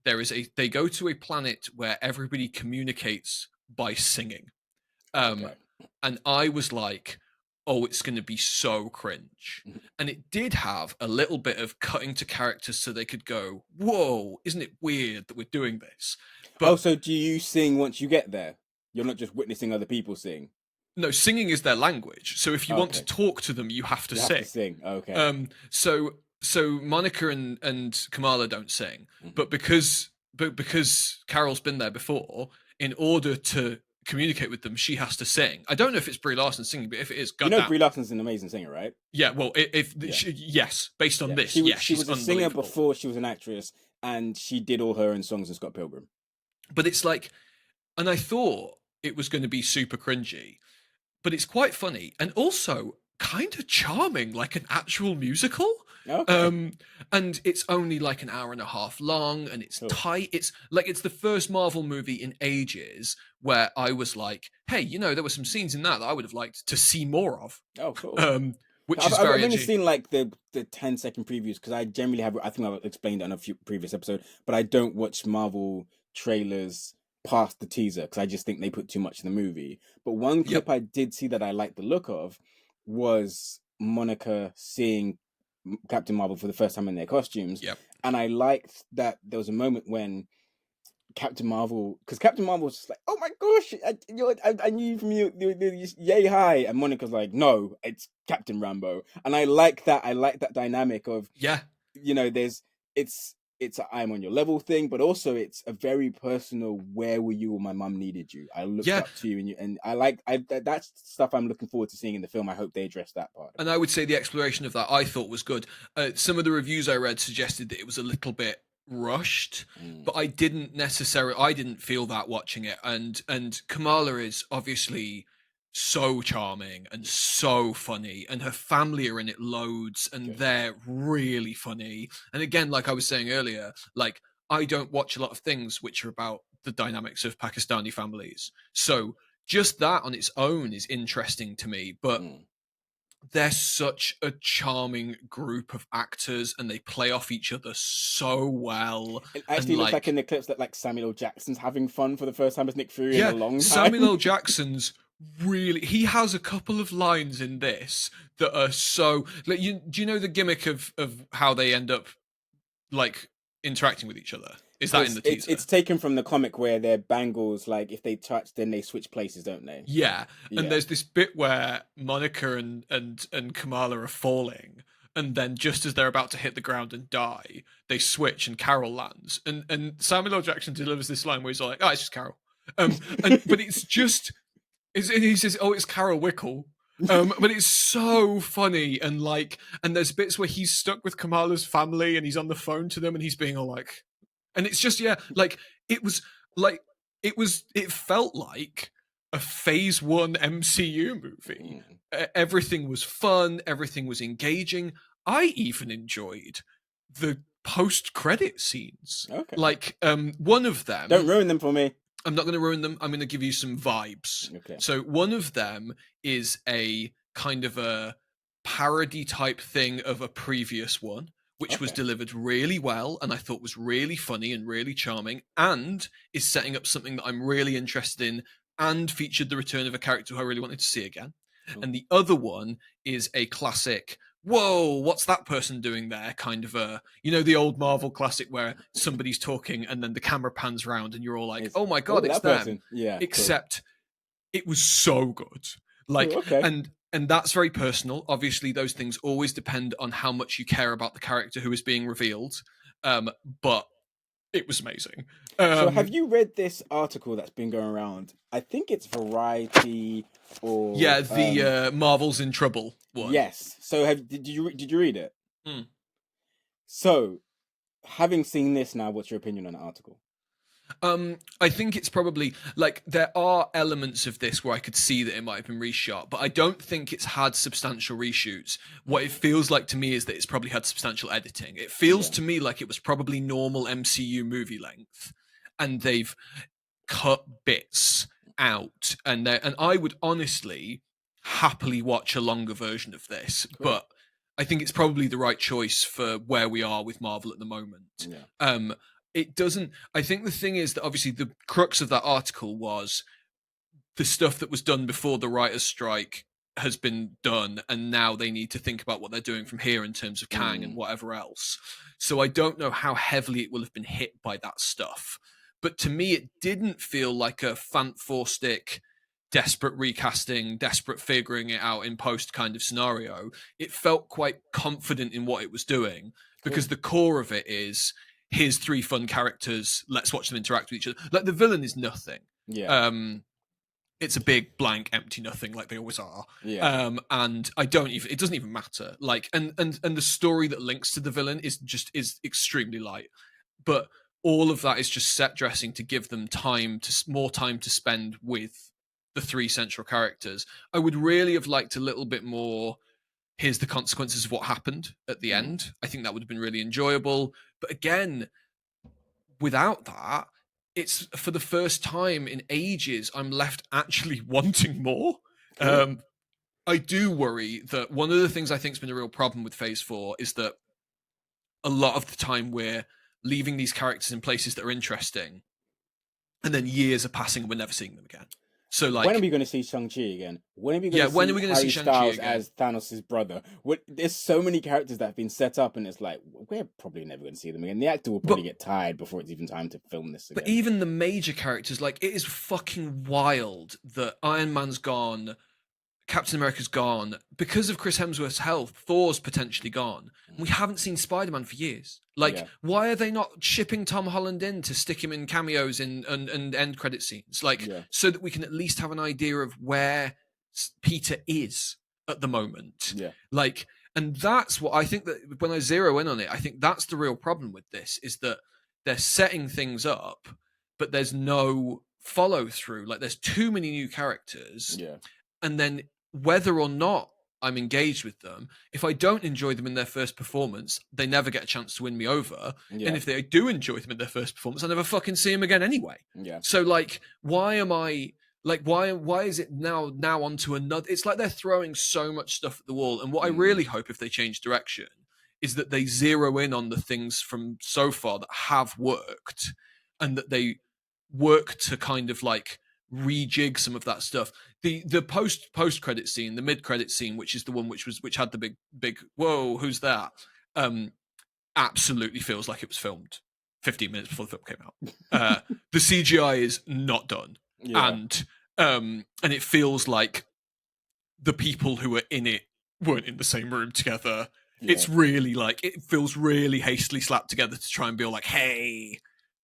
They go to a planet where everybody communicates by singing. Okay. And I was like, oh, it's going to be so cringe. And it did have a little bit of cutting to characters so they could go, whoa, isn't it weird that we're doing this? But So do you sing once you get there? You're not just witnessing other people sing. no, singing is their language. So if you want to Okay. talk to them, you have to You sing. have to sing. Okay. So Monica and Kamala don't sing, Mhm. but because Carol's been there before, in order to communicate with them, she has to sing. I don't know if it's Brie Larson singing, but if it is, You know, goddamn, Brie Larson's an amazing singer, right? yeah. Well, if Yeah. yes, based on Yeah. this, She was yeah, she she's was a singer unbelievable. before she was an actress, and she did all her own songs in Scott Pilgrim. But it's like, and I thought it was going to be super cringy, but it's quite funny and also kind of charming, like an actual musical. Okay. And it's only like an hour and a half long, and it's Cool. tight. It's like it's the first Marvel movie in ages where I was like, hey, there were some scenes in that I would have liked to see more of. Oh, cool. Which I've, is I've very only edgy. seen like the 10-second previews because I generally have. I think I've explained it on a few previous episode, but I don't watch Marvel trailers past the teaser because I just think they put too much in the movie. But one Yep. clip I did see that I liked the look of was Monica seeing Captain Marvel for the first time in their costumes, Yep. and I liked that there was a moment when Captain Marvel, because Captain Marvel was just like, "Oh my gosh, I knew you from you, yay high," and Monica's like, "No, it's Captain Rambo," and I like that. I like that dynamic of, Yeah. there's it's a I'm on your level thing, but also it's a very personal. Where were you when my mum needed you? I looked Yeah. up to you, and that's stuff I'm looking forward to seeing in the film. I hope they address that part. And I would say the exploration of that I thought was good. Some of the reviews I read suggested that it was a little bit rushed, but I didn't feel that watching it. And Kamala is obviously so charming and so funny, and her family are in it loads, and Good. they're really funny. And again, like I was saying earlier, like I don't watch a lot of things which are about the dynamics of Pakistani families, so just that on its own is interesting to me. But they're such a charming group of actors, and they play off each other so well. It actually looks like in the clips that like Samuel L. Jackson's having fun for the first time as Nick Fury in a long time. Samuel L. Jackson's really, he has a couple of lines in this that are so like, do you know the gimmick of how they end up like interacting with each other? Is that in the teaser? It's taken from the comic where their bangles, like if they touch, then they switch places, don't they? Yeah. And there's this bit where Monica and Kamala are falling, and then just as they're about to hit the ground and die, they switch and Carol lands. And Samuel L. Jackson delivers this line where he's like, "Oh, it's just Carol." But it's just, and he says, "Oh, it's Carol Wickle." But it's so funny, and there's bits where he's stuck with Kamala's family and he's on the phone to them and he's being all like, and it's just, yeah, like it felt like a phase 1 MCU movie. Everything was fun, everything was engaging. I even enjoyed the post-credit scenes. Okay. Like one of them, don't ruin them for me. I'm not going to ruin them. I'm going to give you some vibes. Okay. So one of them is a kind of a parody type thing of a previous one, which was delivered really well and I thought was really funny and really charming, and is setting up something that I'm really interested in, and featured the return of a character who I really wanted to see again. And the other one is a classic whoa, what's that person doing there? Kind of a, the old Marvel classic where somebody's talking and then the camera pans round and you're all like, It's, oh my God, oh, it's that them. person. Yeah, cool. Except it was so good. Cool, Like, okay. and that's very personal. Obviously, those things always depend on how much you care about the character who is being revealed. But it was amazing. So have you read this article that's been going around? I think it's Variety or Yeah, the Marvel's in Trouble one. yes. So did you read it? Mm. So, having seen this now, what's your opinion on the article? I think it's probably like there are elements of this where I could see that it might have been reshot, but I don't think it's had substantial reshoots. What it feels like to me is that it's probably had substantial editing. It feels to me like it was probably normal MCU movie length, and they've cut bits out, and I would honestly happily watch a longer version of this, but I think it's probably the right choice for where we are with Marvel at the moment. Yeah. It doesn't. I think the thing is that obviously the crux of that article was the stuff that was done before the writers' strike has been done, and now they need to think about what they're doing from here in terms of Kang and whatever else. So I don't know how heavily it will have been hit by that stuff. But to me, it didn't feel like a fantastic, desperate recasting, desperate figuring it out in post kind of scenario. It felt quite confident in what it was doing because the core of it is, here's three fun characters, let's watch them interact with each other. Like, the villain is nothing. Yeah. It's a big blank empty nothing, like they always are. Yeah. And I don't even, it doesn't even matter. Like, and the story that links to the villain is extremely light. But all of that is just set dressing to give them more time to spend with the three central characters. I would really have liked a little bit more, here's the consequences of what happened at the end. I think that would have been really enjoyable. But again, without that, it's for the first time in ages, I'm left actually wanting more. I do worry that one of the things I think has been a real problem with Phase 4 is that a lot of the time we're leaving these characters in places that are interesting, and then years are passing and we're never seeing them again. So, like, when are we going to see Shang-Chi again? When are we going to see Harry Styles as Thanos' brother? There's so many characters that have been set up, and it's like, we're probably never going to see them again. The actor will probably get tired before it's even time to film this again. But even the major characters, like, it is fucking wild that Iron Man's gone, Captain America's gone. Because of Chris Hemsworth's health, Thor's potentially gone. We haven't seen Spider-Man for years. Like, why are they not shipping Tom Holland in to stick him in cameos and end credit scenes? Like, so that we can at least have an idea of where Peter is at the moment. Yeah. Like, and that's what I think, that when I zero in on it, I think that's the real problem with this, is that they're setting things up, but there's no follow through. Like, there's too many new characters. Yeah. And then whether or not I'm engaged with them, if I don't enjoy them in their first performance, they never get a chance to win me over. And if they do enjoy them in their first performance, I never fucking see them again anyway. Yeah. So, like, why am I like, why is it now onto another? It's like they're throwing so much stuff at the wall. And what I really hope, if they change direction, is that they zero in on the things from so far that have worked, and that they work to kind of like rejig some of that stuff. The post credit scene, the mid credit scene, which is the one which had the big whoa, who's that? Absolutely feels like it was filmed 15 minutes before the film came out. The CGI is not done, and it feels like the people who were in it weren't in the same room together. It's really like, it feels really hastily slapped together to try and be all like, hey,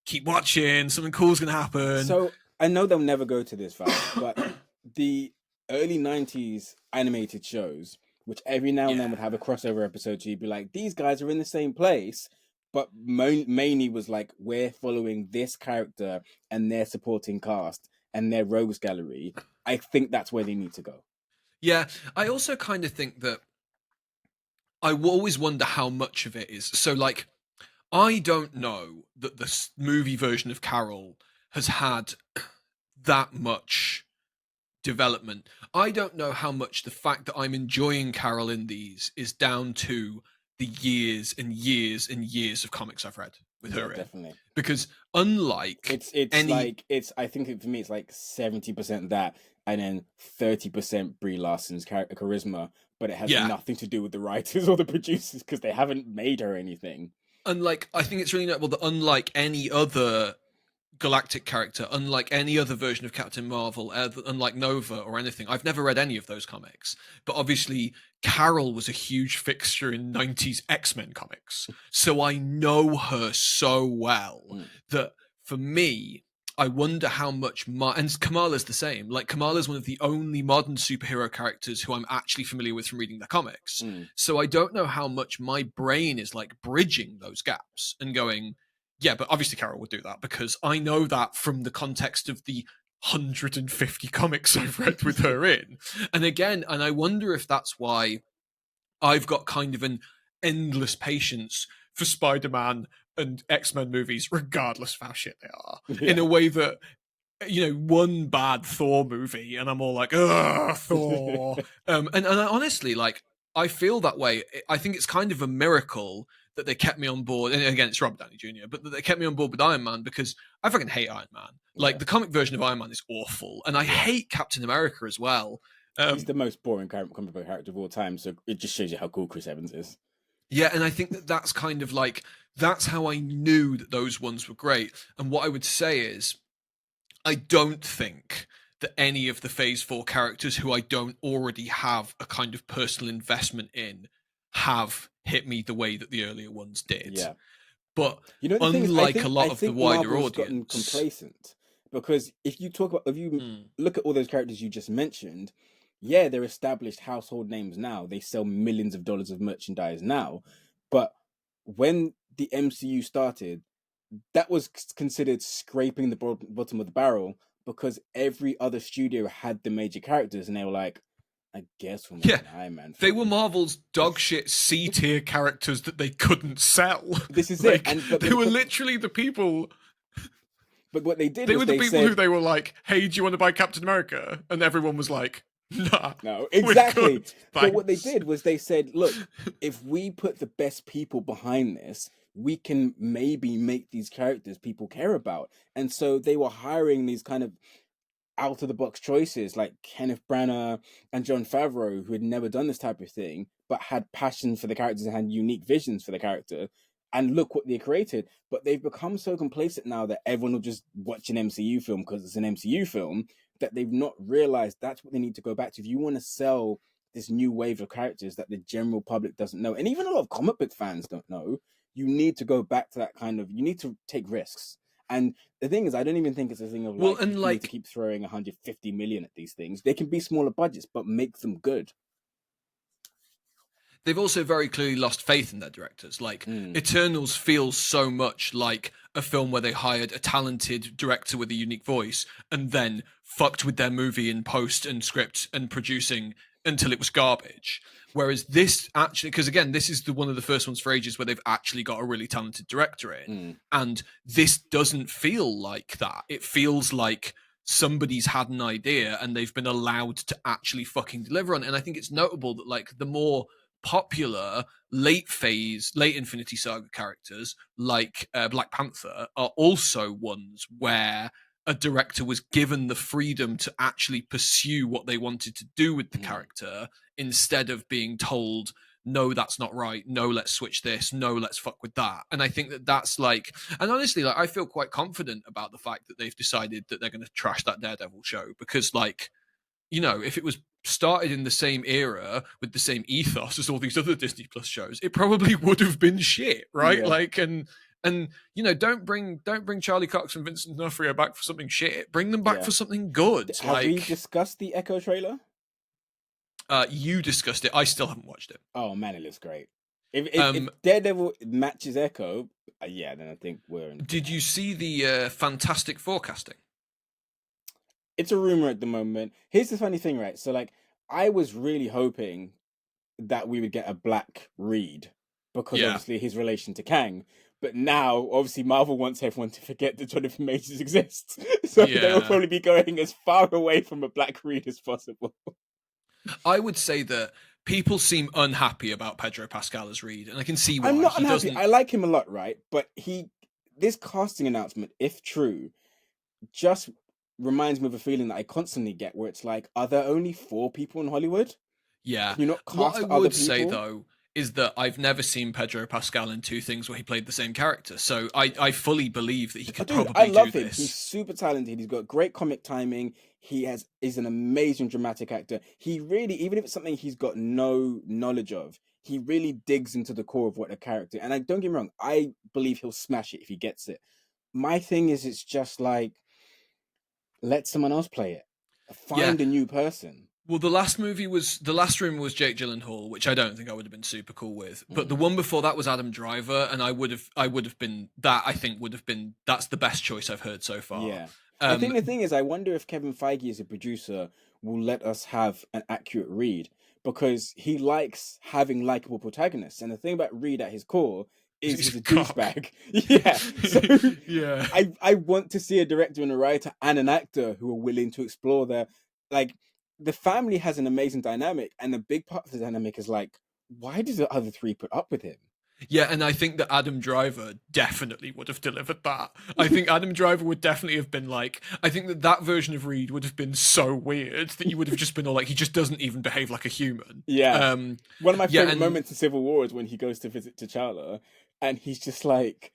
keep watching, something cool's gonna happen. So I know they'll never go to this far, but the early 90s animated shows, which every now and then would have a crossover episode, so you'd be like, these guys are in the same place, but mainly was like, we're following this character and their supporting cast and their rogues gallery. I think that's where they need to go. Yeah, I also kind of think that I always wonder how much of it is. So, like, I don't know that the movie version of Carol has had that much development. I don't know how much the fact that I'm enjoying Carol in these is down to the years and years and years of comics I've read. with Yeah, her in. definitely. Because unlike It's any like I think for me it's like 70% that, and then 30% Brie Larson's charisma, but it has yeah, nothing to do with the writers or the producers because they haven't made her anything. unlike I think it's really notable that unlike any other galactic character, unlike any other version of Captain Marvel, unlike Nova or anything. I've never read any of those comics, but obviously Carol was a huge fixture in 90s X-Men comics. So I know her so well that for me, I wonder how much and Kamala's the same. Like Kamala's one of the only modern superhero characters who I'm actually familiar with from reading their comics. So I don't know how much my brain is like bridging those gaps and going, yeah, but obviously Carol would do that because I know that from the context of the 150 comics I've read with her in. And again, and I wonder if that's why I've got kind of an endless patience for Spider-Man and X-Men movies, regardless of how shit they are, in a way that, you know, one bad Thor movie and I'm all like, ugh, Thor. And I honestly, like, I feel that way. I think it's kind of a miracle that they kept me on board. And again, it's Robert Downey Jr., but that they kept me on board with Iron Man because I fucking hate Iron Man. Like, the comic version of Iron Man is awful. And I hate Captain America as well. He's the most boring comic book character of all time, so it just shows you how cool Chris Evans is. Yeah, and I think that that's kind of like, that's how I knew that those ones were great. And what I would say is, I don't think that any of the Phase 4 characters who I don't already have a kind of personal investment in have hit me the way that the earlier ones did. Yeah. But you know, unlike a lot of the wider Marvel's audience, gotten complacent because if you look at all those characters you just mentioned, yeah, they're established household names now. They sell millions of dollars of merchandise now, but when the MCU started, that was considered scraping the bottom of the barrel because every other studio had the major characters, and they were like, I guess we'll make an Iron Man film. They were Marvel's dogshit C-tier characters that they couldn't sell. This is like, it. They were literally the people. But what they did, they were the people who they were like, "Hey, do you want to buy Captain America?" And everyone was like, "Nah, no, exactly." So what they did was they said, "Look, if we put the best people behind this, we can maybe make these characters people care about." And so they were hiring these kind of out of the box choices like Kenneth Branagh and Jon Favreau, who had never done this type of thing, but had passion for the characters and had unique visions for the character. And look what they created. But they've become so complacent now that everyone will just watch an MCU film because it's an MCU film, that they've not realized that's what they need to go back to. If you want to sell this new wave of characters that the general public doesn't know, and even a lot of comic book fans don't know, you need to go back to that kind of, you need to take risks. And the thing is, I don't even think it's a thing of like, you need to keep throwing 150 million at these things. They can be smaller budgets, but make them good. They've also very clearly lost faith in their directors. Like, Eternals feels so much like a film where they hired a talented director with a unique voice and then fucked with their movie in post and script and producing until it was garbage. Whereas this actually, because again, this is one of the first ones for ages where they've actually got a really talented director in. And this doesn't feel like that. It feels like somebody's had an idea and they've been allowed to actually fucking deliver on it. And I think it's notable that like the more popular late Infinity Saga characters like Black Panther are also ones where a director was given the freedom to actually pursue what they wanted to do with the character instead of being told, no, that's not right. No, let's switch this. No, let's fuck with that. And I think that that's like, and honestly, like, I feel quite confident about the fact that they've decided that they're going to trash that Daredevil show because, like, you know, if it was started in the same era with the same ethos as all these other Disney Plus shows, it probably would have been shit, right? Yeah. Like, and you know, don't bring Charlie Cox and Vincent D'Onofrio back for something shit. Bring them back for something good. Have we discussed the Echo trailer? You discussed it. I still haven't watched it. Oh man, it looks great. If Daredevil matches Echo, then I think we're in. Did you see the Fantastic Forecasting? It's a rumor at the moment. Here's the funny thing, right? So, like, I was really hoping that we would get a Black Reed because obviously his relation to Kang. But now, obviously, Marvel wants everyone to forget that Jonathan Majors exists. So they will probably be going as far away from a Black Reed as possible. I would say that people seem unhappy about Pedro Pascal as Reed, and I can see why. I'm not unhappy. I like him a lot, right? But he this casting announcement, if true, just reminds me of a feeling that I constantly get, where it's like, are there only 4 people in Hollywood? Yeah. Can you not What cast I other would say people? though is that I've never seen Pedro Pascal in two things where he played the same character. So I fully believe that he Oh, could dude, I probably do love him. He's this. super talented. He's got great comic timing. He's an amazing dramatic actor. He really, even if it's something he's got no knowledge of, he really digs into the core of what the character. And I don't get me wrong, I believe he'll smash it if he gets it. My thing is, it's just like, let someone else play it. Yeah. Find a new person. Well, the last rumor was Jake Gyllenhaal, which I don't think I would have been super cool with. But the Mm. one before that was Adam Driver, and I would have been that. I think would have been that's the best choice I've heard so far. Yeah. I think the thing is, I wonder if Kevin Feige as a producer will let us have an accurate Reed, because he likes having likable protagonists. And the thing about Reed at his core is He's he's a a cock. douchebag. Yeah. So Yeah. I want to see a director and a writer and an actor who are willing to explore their, like, the family has an amazing dynamic, and a big part of the dynamic is like, why did the other 3 put up with him? Yeah, and I think that Adam Driver definitely would have delivered that. I think Adam Driver would definitely have been like, I think that version of Reed would have been so weird that you would have just been all like, he just doesn't even behave like a human. Yeah. One of my Yeah, favorite and moments in Civil War is when he goes to visit T'Challa, and he's just like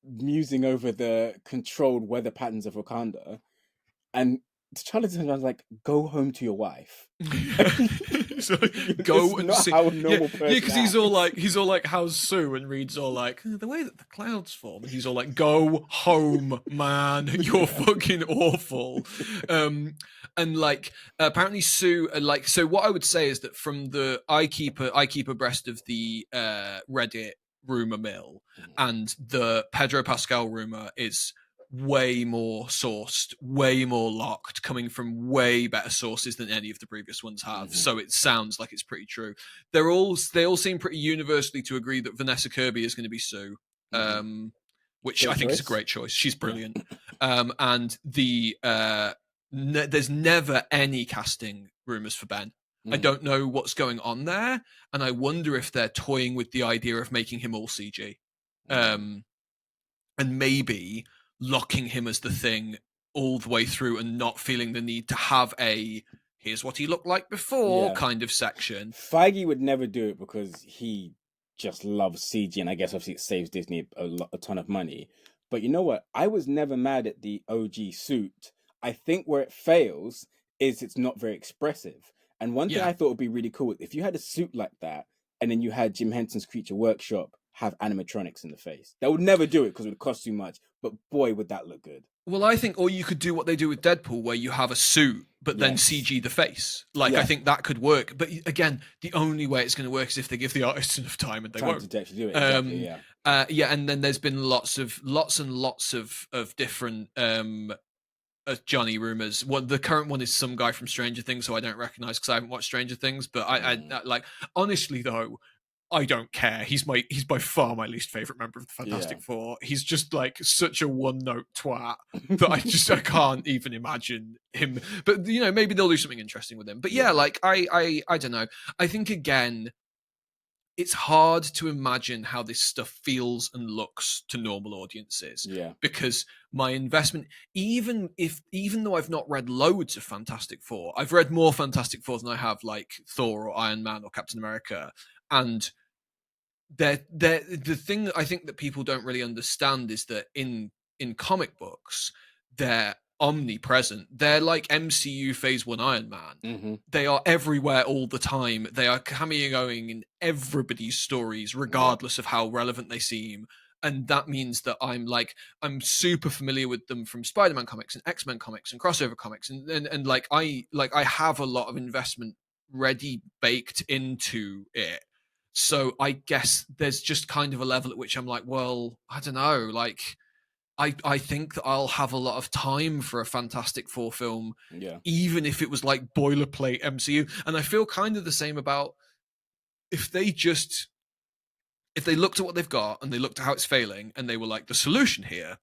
musing over the controlled weather patterns of Wakanda, and T'Challa turns around and is like, "Go home to your wife." so That's go and not see. how a Yeah, normal person because he's all acts. like, how's Sue? And Reed's all like, the way that the clouds form. And he's all like, go home, man. You're fucking awful. And like, apparently Sue, like, so what I would say is that from the I keep abreast of the Reddit rumor mill, and the Pedro Pascal rumor is way more sourced, way more locked, coming from way better sources than any of the previous ones have. So it sounds like it's pretty true. They all seem pretty universally to agree that Vanessa Kirby is going to be Sue, which Great I think is a choice. great choice. She's brilliant. And there's never any casting rumors for Ben. I don't know what's going on there, and I wonder if they're toying with the idea of making him all CG. And maybe locking him as the Thing all the way through and not feeling the need to have a here's what he looked like before kind of section. Feige would never do it because he just loves CG, and I guess obviously it saves Disney a ton of money. But you know what? I was never mad at the OG suit. I think where it fails is it's not very expressive. And one thing I thought would be really cool, if you had a suit like that, and then you had Jim Henson's Creature Workshop have animatronics in the face. They would never do it because it would cost too much, but boy, would that look good. Well, I think, or you could do what they do with Deadpool, where you have a suit, but then CG the face. Like, I think that could work. But again, the only way it's going to work is if they give the artists enough time, and they won't. To actually do it. Exactly, and then there's been lots and lots of different Johnny rumors. Well, the current one is some guy from Stranger Things, who I don't recognize because I haven't watched Stranger Things. But I like, honestly though, I don't care. He's by far my least favorite member of the Fantastic Four. He's just like such a one-note twat that I can't even imagine him. But you know, maybe they'll do something interesting with him. But yeah, like I don't know. I think again, it's hard to imagine how this stuff feels and looks to normal audiences. Yeah. Because my investment, even though I've not read loads of Fantastic Four, I've read more Fantastic Four than I have like Thor or Iron Man or Captain America. And the thing I think that people don't really understand is that in comic books, they're omnipresent. They're like MCU Phase 1 Iron Man. They are everywhere all the time. They are cameoing in everybody's stories, regardless of how relevant they seem. And that means that I'm super familiar with them from Spider-Man comics and X-Men comics and crossover comics. And like I have a lot of investment ready baked into it. So I guess there's just kind of a level at which I'm like, well, I don't know. Like, I think that I'll have a lot of time for a Fantastic Four film, even if it was like boilerplate MCU. And I feel kind of the same about if they looked at what they've got and they looked at how it's failing and they were like, the solution here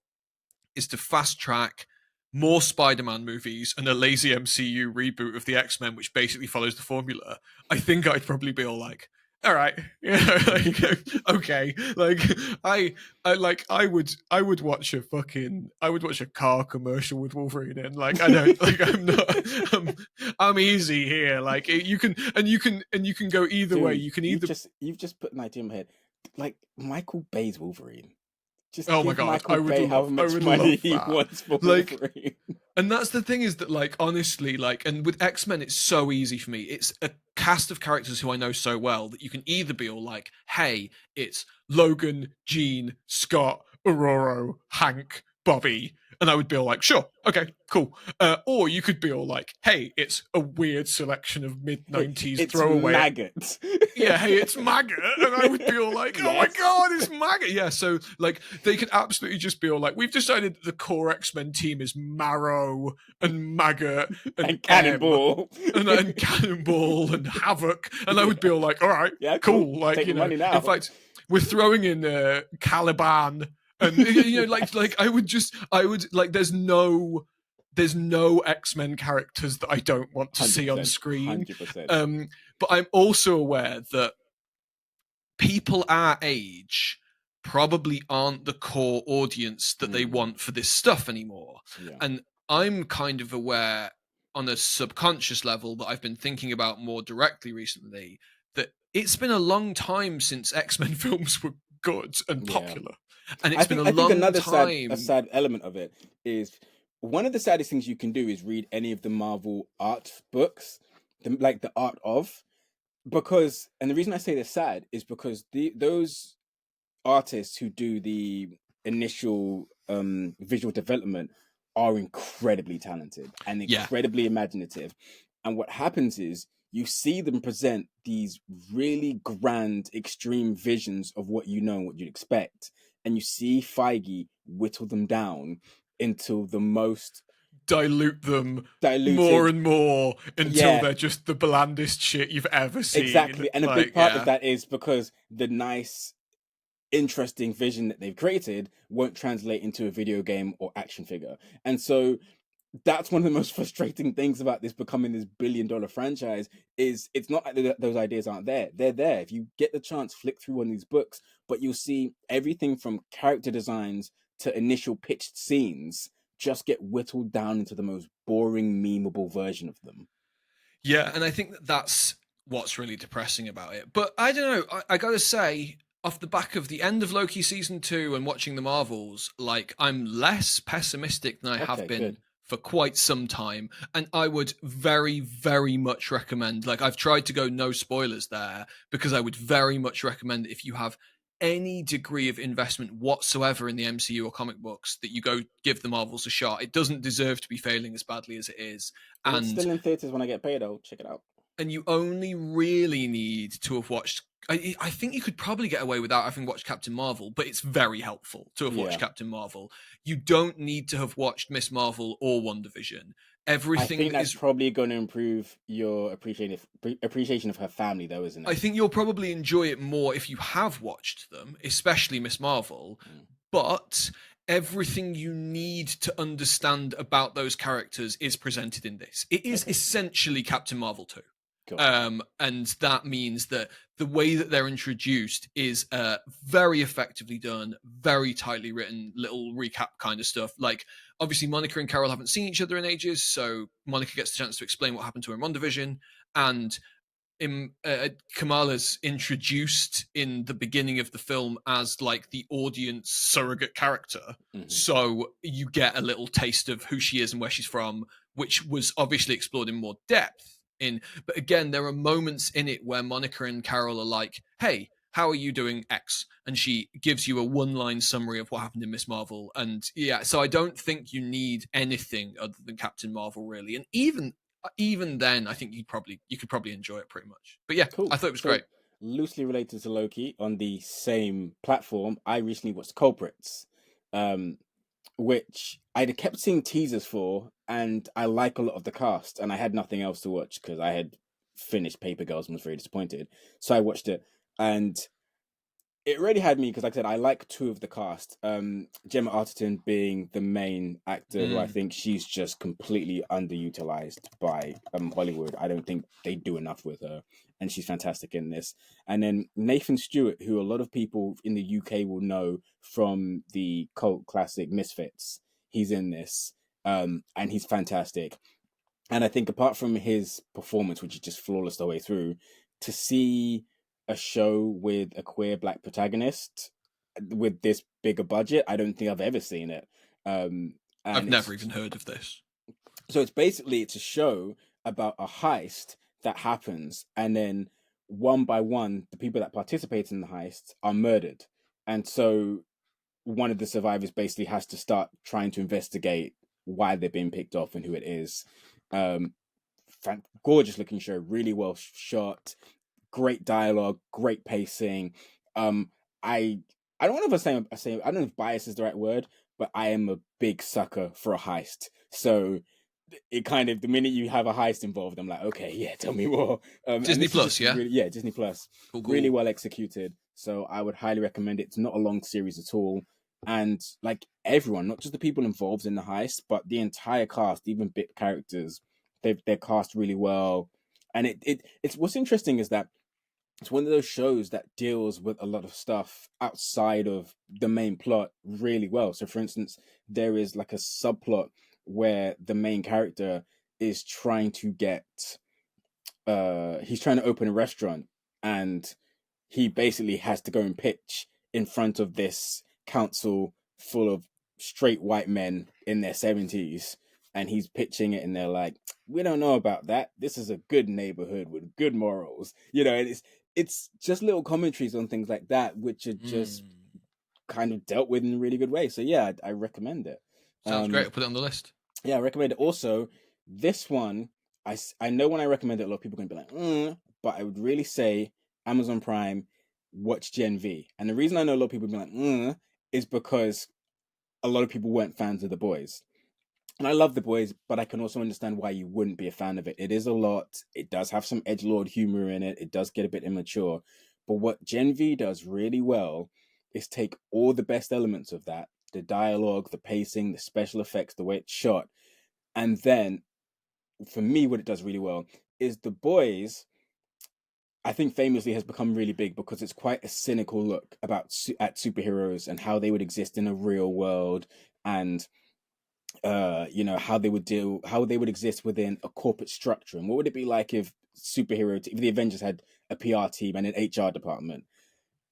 is to fast track more Spider-Man movies and a lazy MCU reboot of the X-Men, which basically follows the formula. I think I'd probably be all like, all right, yeah, like, okay, like I would watch a car commercial with Wolverine in. Like, I don't like, I'm not, I'm easy here. Like, you can go either way. Dude, You can either, you've just put an idea in my head. Like Michael Bay's Wolverine. Just oh my give god, Michael Bay however I much would money love he that. wants for Like, Wolverine. and that's the thing, is that, like, honestly, like, and with X-Men it's so easy for me. It's a cast of characters who I know so well that you can either be all like, hey, it's Logan, Jean, Scott, Aurora, Hank, Bobby, and I would be all like, sure, okay, cool. Or you could be all like, hey, it's a weird selection of mid-90s It's throwaway, maggots. yeah, hey, it's Maggot. And I would be all like, oh my Yes. god, it's Maggot. Yeah, so, like, they could absolutely just be all like, we've decided that the core X-Men team is Marrow and Maggot and, And Cannonball. and Cannonball and Havoc. And I would be all like, all right, Yeah, cool. Like, take you the know, money now. in fact, we're throwing in Caliban. And, you know, like, there's no X-Men characters that I don't want to see on 100%. screen. 100%. But I'm also aware that people our age probably aren't the core audience that they want for this stuff anymore. Yeah. And I'm kind of aware on a subconscious level that I've been thinking about more directly recently that it's been a long time since X-Men films were good and popular. And it's been a I think long another time. sad element of it is one of the saddest things you can do is read any of the Marvel art books, like the art of, because, and the reason I say they're sad is because those artists who do the initial visual development are incredibly talented and incredibly imaginative. And what happens is you see them present these really grand, extreme visions of what you know and what you'd expect. And you see Feige whittle them down into the most dilute them diluted more and more until they're just the blandest shit you've ever seen. Exactly. And a big part of that is because the nice, interesting vision that they've created won't translate into a video game or action figure. And so that's one of the most frustrating things about this becoming this billion-dollar franchise is it's not like those ideas aren't there. They're there. If you get the chance, flick through one of these books, but you'll see everything from character designs to initial pitched scenes just get whittled down into the most boring, memeable version of them. Yeah, and I think that's what's really depressing about it. But I don't know, I gotta say, off the back of the end of Loki season 2 and watching the Marvels, like, I'm less pessimistic than I have been for quite some time. And I would very, very much recommend, like, I've tried to go no spoilers there, because I would very much recommend, if you have any degree of investment whatsoever in the MCU or comic books, that you go give the Marvels a shot. It doesn't deserve to be failing as badly as it is. And it's still in theaters when I get paid. I'll check it out. And you only really need to have watched. I think you could probably get away without having watched Captain Marvel, but it's very helpful to have watched Captain Marvel. You don't need to have watched Miss Marvel or WandaVision. Everything I think that's probably going to improve your appreciation of her family, though, isn't it? I think you'll probably enjoy it more if you have watched them, especially Miss Marvel. But everything you need to understand about those characters is presented in this. It is essentially Captain Marvel 2. And that means that the way that they're introduced is very effectively done, very tightly written, little recap kind of stuff. Like, obviously, Monica and Carol haven't seen each other in ages, so Monica gets the chance to explain what happened to her in WandaVision, and Kamala's introduced in the beginning of the film as, like, the audience surrogate character. So you get a little taste of who she is and where she's from, which was obviously explored in more depth. But again, there are moments in it where Monica and Carol are like, hey, how are you doing X? And she gives you a one-line summary of what happened in Miss Marvel. And yeah, so I don't think you need anything other than Captain Marvel, really. And even then, I think you could probably enjoy it pretty much. But yeah, cool. I thought it was great. Loosely related to Loki, on the same platform, I recently watched Culprits, which I'd kept seeing teasers for, and I like a lot of the cast, and I had nothing else to watch because I had finished Paper Girls and was very disappointed. So I watched it, and it really had me because, like I said, I like two of the cast. Gemma Arterton being the main actor, who I Mm. think she's just completely underutilized by Hollywood. I don't think they do enough with her, and she's fantastic in this. And then Nathan Stewart, who a lot of people in the UK will know from the cult classic Misfits. He's in this, and he's fantastic. And I think apart from his performance, which is just flawless the way through, to see a show with a queer black protagonist with this bigger budget, I don't think I've ever seen it. I've And never even heard of this. so it's a show about a heist that happens, and then one by one, the people that participate in the heist are murdered, and so one of the survivors basically has to start trying to investigate why they're being picked off and who it is. Um, Gorgeous looking show, really well shot, great dialogue, great pacing. Um, I I don't know if I don't know if bias is the right word, but I am a big sucker for a heist. So it kind of, the minute you have a heist involved, I'm like, okay, yeah, tell me more. And Disney this is Plus, just yeah? really, yeah, Disney Plus, Cool, really cool. well executed. So I would highly recommend it. It's not a long series at all, and like everyone, not just the people involved in the heist, but the entire cast, even bit characters, they're cast really well. And it's what's interesting is that it's one of those shows that deals with a lot of stuff outside of the main plot really well. So, for instance, there is like a subplot where the main character is trying to get, he's trying to open a restaurant, and he basically has to go and pitch in front of this council full of straight white men in their 70s, and he's pitching it and they're like, we don't know about that, this is a good neighborhood with good morals, and it's just little commentaries on things like that, which are just Mm. kind of dealt with in a really good way. So yeah, I recommend it. Sounds great. um I'll put it on the list. yeah, I recommend it. Also, this one, I know when I recommend it, a lot of people are going to be like, but I would really say Amazon Prime, watch Gen V. And the reason I know a lot of people be like, is because a lot of people weren't fans of The Boys. And I love The Boys, but I can also understand why you wouldn't be a fan of it. It is a lot. It does have some edgelord humor in it. It does get a bit immature. But what Gen V does really well is take all the best elements of that, the dialogue, the pacing, the special effects, the way it's shot, and then for me, what it does really well is The Boys, I think famously has become really big because it's quite a cynical look at superheroes and how they would exist in a real world, and how they would exist within a corporate structure, and what would it be like if if the Avengers had a PR team and an HR department.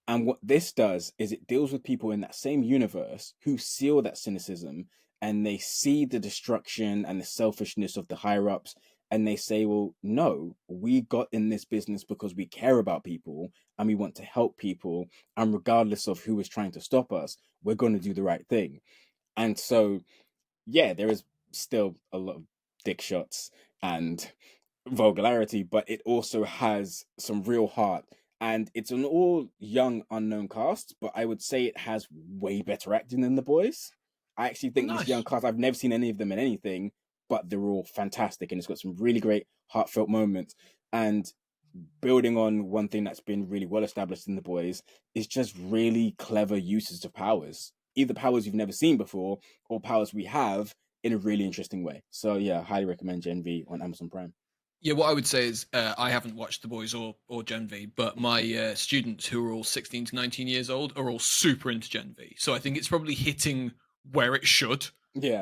And what this does is it deals with people in that same universe who see all that cynicism, and they see the destruction and the selfishness of the higher ups, and they say, well, no, we got in this business because we care about people and we want to help people. And regardless of who is trying to stop us, we're going to do the right thing. And so, yeah, there is still a lot of dick shots and vulgarity, but it also has some real heart. And it's an all young, unknown cast, but I would say it has way better acting than The Boys. I actually Oh, think this young nice. cast, I've never seen any of them in anything, but they're all fantastic. And it's got some really great, heartfelt moments. And building on one thing that's been really well established in The Boys is just really clever uses of powers, either powers you've never seen before or powers we have in a really interesting way. So, yeah, highly recommend Gen V on Amazon Prime. Yeah, what I would say is I haven't watched The Boys or Gen V, but my students who are all 16 to 19 years old are all super into Gen V. So I think it's probably hitting where it should. Yeah.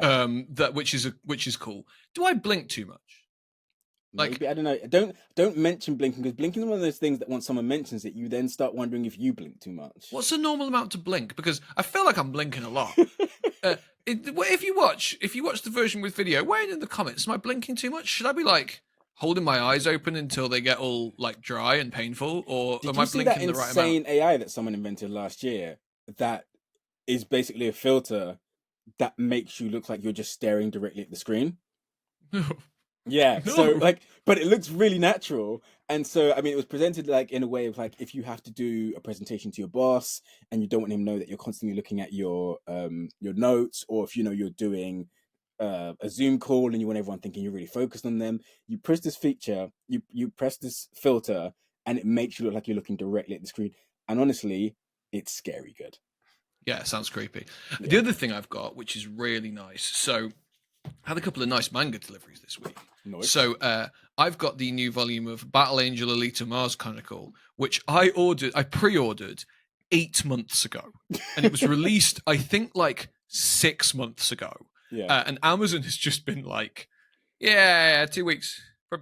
That which is cool. Do I blink too much? Like, Maybe, I don't know. Don't mention blinking, because blinking is one of those things that once someone mentions it, you then start wondering if you blink too much. what's a normal amount to blink? Because I feel like I'm blinking a lot. Uh, if you watch the version with video, weigh in the comments. Am I blinking too much? Should I be like holding my eyes open until they get all like dry and painful, or Did am you I see that blinking the right amount? insane AI that someone invented last year that is basically a filter that makes you look like you're just staring directly at the screen? No, Yeah, so no. like, but it looks really natural. And so, I mean, it was presented like in a way of like, if you have to do a presentation to your boss and you don't want him to know that you're constantly looking at your notes, or if you're doing a Zoom call and you want everyone thinking you're really focused on them, you press this feature, you press this filter, and it makes you look like you're looking directly at the screen. And honestly, it's scary good. Yeah, sounds creepy. Yeah. The other thing I've got, which is really nice, so I had a couple of nice manga deliveries this week. Nice. So I've got the new volume of Battle Angel Alita Mars Chronicle, which I pre-ordered 8 months ago, and it was released, I think, like 6 months ago. Yeah. And Amazon has just been like, yeah, 2 weeks,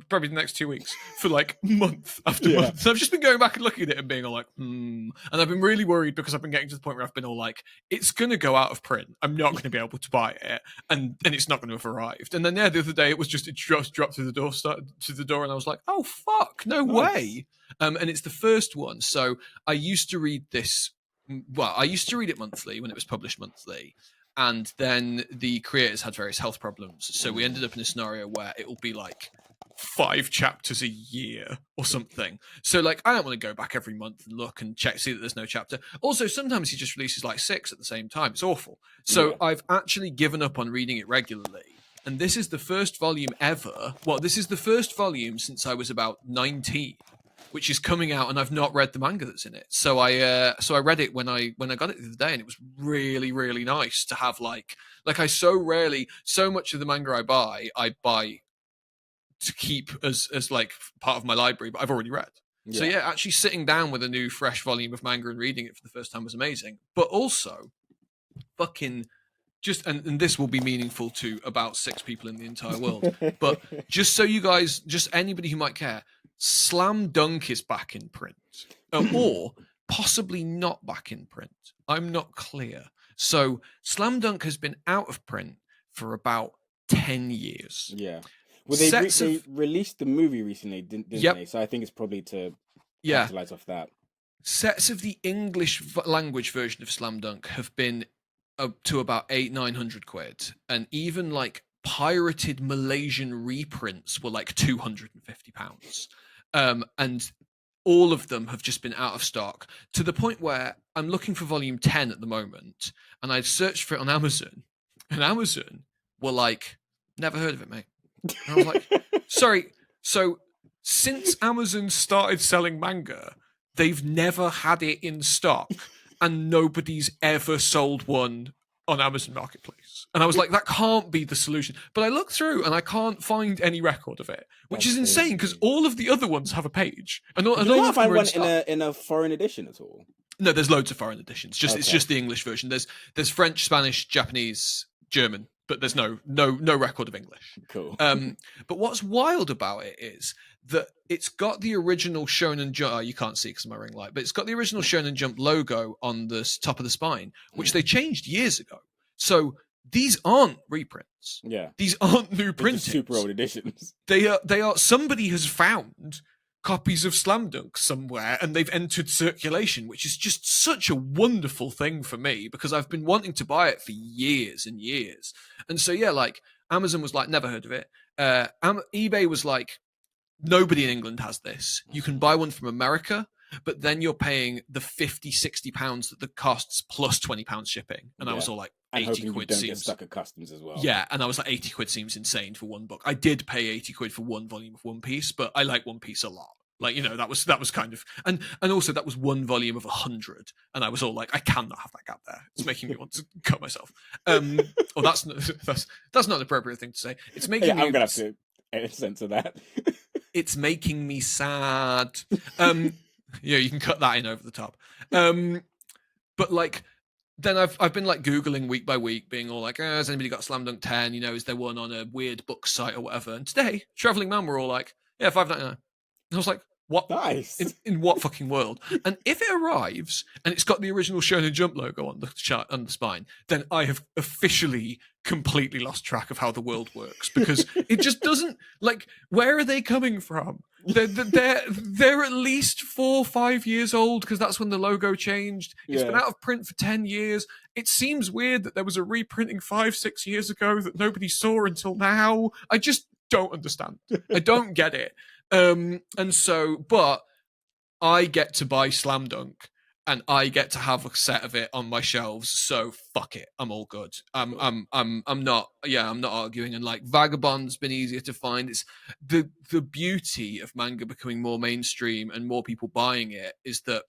probably the next 2 weeks, for like month after month. So I've just been going back and looking at it and being all like, And I've been really worried because I've been getting to the point where I've been all like, it's going to go out of print. I'm not going to be able to buy it. And it's not going to have arrived. And then, the other day, it just dropped through the door, and I was like, oh, fuck, no way. And it's the first one. So I used to read this. Well, I used to read it monthly when it was published monthly. And then the creators had various health problems. So we ended up in a scenario where it will be like 5 chapters a year or something. So like, I don't want to go back every month and look and see that there's no chapter. Also, sometimes he just releases like 6 at the same time. It's awful. So I've actually given up on reading it regularly. And this is the first volume ever. Well, this is the first volume since I was about 19. Which is coming out, and I've not read the manga that's in it. So I read it when I got it the other day, and it was really, really nice to have like I so much of the manga I buy to keep as like part of my library, but I've already read. Yeah. So yeah, actually sitting down with a new fresh volume of manga and reading it for the first time was amazing. But also, fucking just and this will be meaningful to about 6 people in the entire world. But just so you guys, just anybody who might care. Slam Dunk is back in print, or possibly not back in print. I'm not clear. So Slam Dunk has been out of print for about 10 years. Yeah. Well, they released the movie recently, didn't they? So I think it's probably to capitalize off that. Sets of the English language version of Slam Dunk have been up to about 800-900 quid, and even like pirated Malaysian reprints were like £250. And all of them have just been out of stock to the point where I'm looking for volume 10 at the moment, and I searched for it on Amazon, and Amazon were like, never heard of it, mate. And I was like, sorry. So since Amazon started selling manga, they've never had it in stock, and nobody's ever sold one on Amazon Marketplace. And I was like, that can't be the solution. But I looked through and I can't find any record of it, which is insane because all of the other ones have a page. And all, you can't find one in a foreign edition at all? No, there's loads of foreign editions. It's just the English version. There's French, Spanish, Japanese, German, but there's no record of English. Cool. But what's wild about it is that it's got the original Shonen Jump. Oh, you can't see because of my ring light, but it's got the original Shonen Jump logo on the top of the spine, which they changed years ago. So these aren't reprints. Yeah, these aren't new printings. Super old editions. They are. Somebody has found copies of Slam Dunk somewhere, and they've entered circulation, which is just such a wonderful thing for me because I've been wanting to buy it for years and years. And so yeah, like Amazon was like, never heard of it. eBay was like, nobody in England has this. You can buy one from America, but then you're paying the £50-60 that the costs plus £20 shipping. And I was all like, 80 quid don't seems get stuck at customs as well. Yeah, and I was like, 80 quid seems insane for one book. I did pay 80 quid for one volume of One Piece, but I like One Piece a lot. Like, you know, that was kind of, and also that was one volume of 100, and I was all like, I cannot have that gap there. It's making me want to cut myself. Or that's not an appropriate thing to say. It's making me. I'm gonna have to censor that. It's making me sad. Yeah, you can cut that in over the top. But like, then I've been like Googling week by week, being all like, has anybody got Slam Dunk 10? You know, is there one on a weird book site or whatever? And today, Traveling Man were all like, yeah, $5.99. And I was like, what? Nice. In what fucking world? And if it arrives and it's got the original Shonen Jump logo on the chart on the spine, then I have officially completely lost track of how the world works because it just doesn't like. Where are they coming from? They're at least 4 or 5 years old because that's when the logo changed. It's been out of print for 10 years. It seems weird that there was a reprinting 5-6 years ago that nobody saw until now. I just don't understand. I don't get it. And so, but I get to buy Slam Dunk and I get to have a set of it on my shelves. So fuck it. I'm all good. I'm not arguing. And like Vagabond's been easier to find. It's the beauty of manga becoming more mainstream and more people buying it is that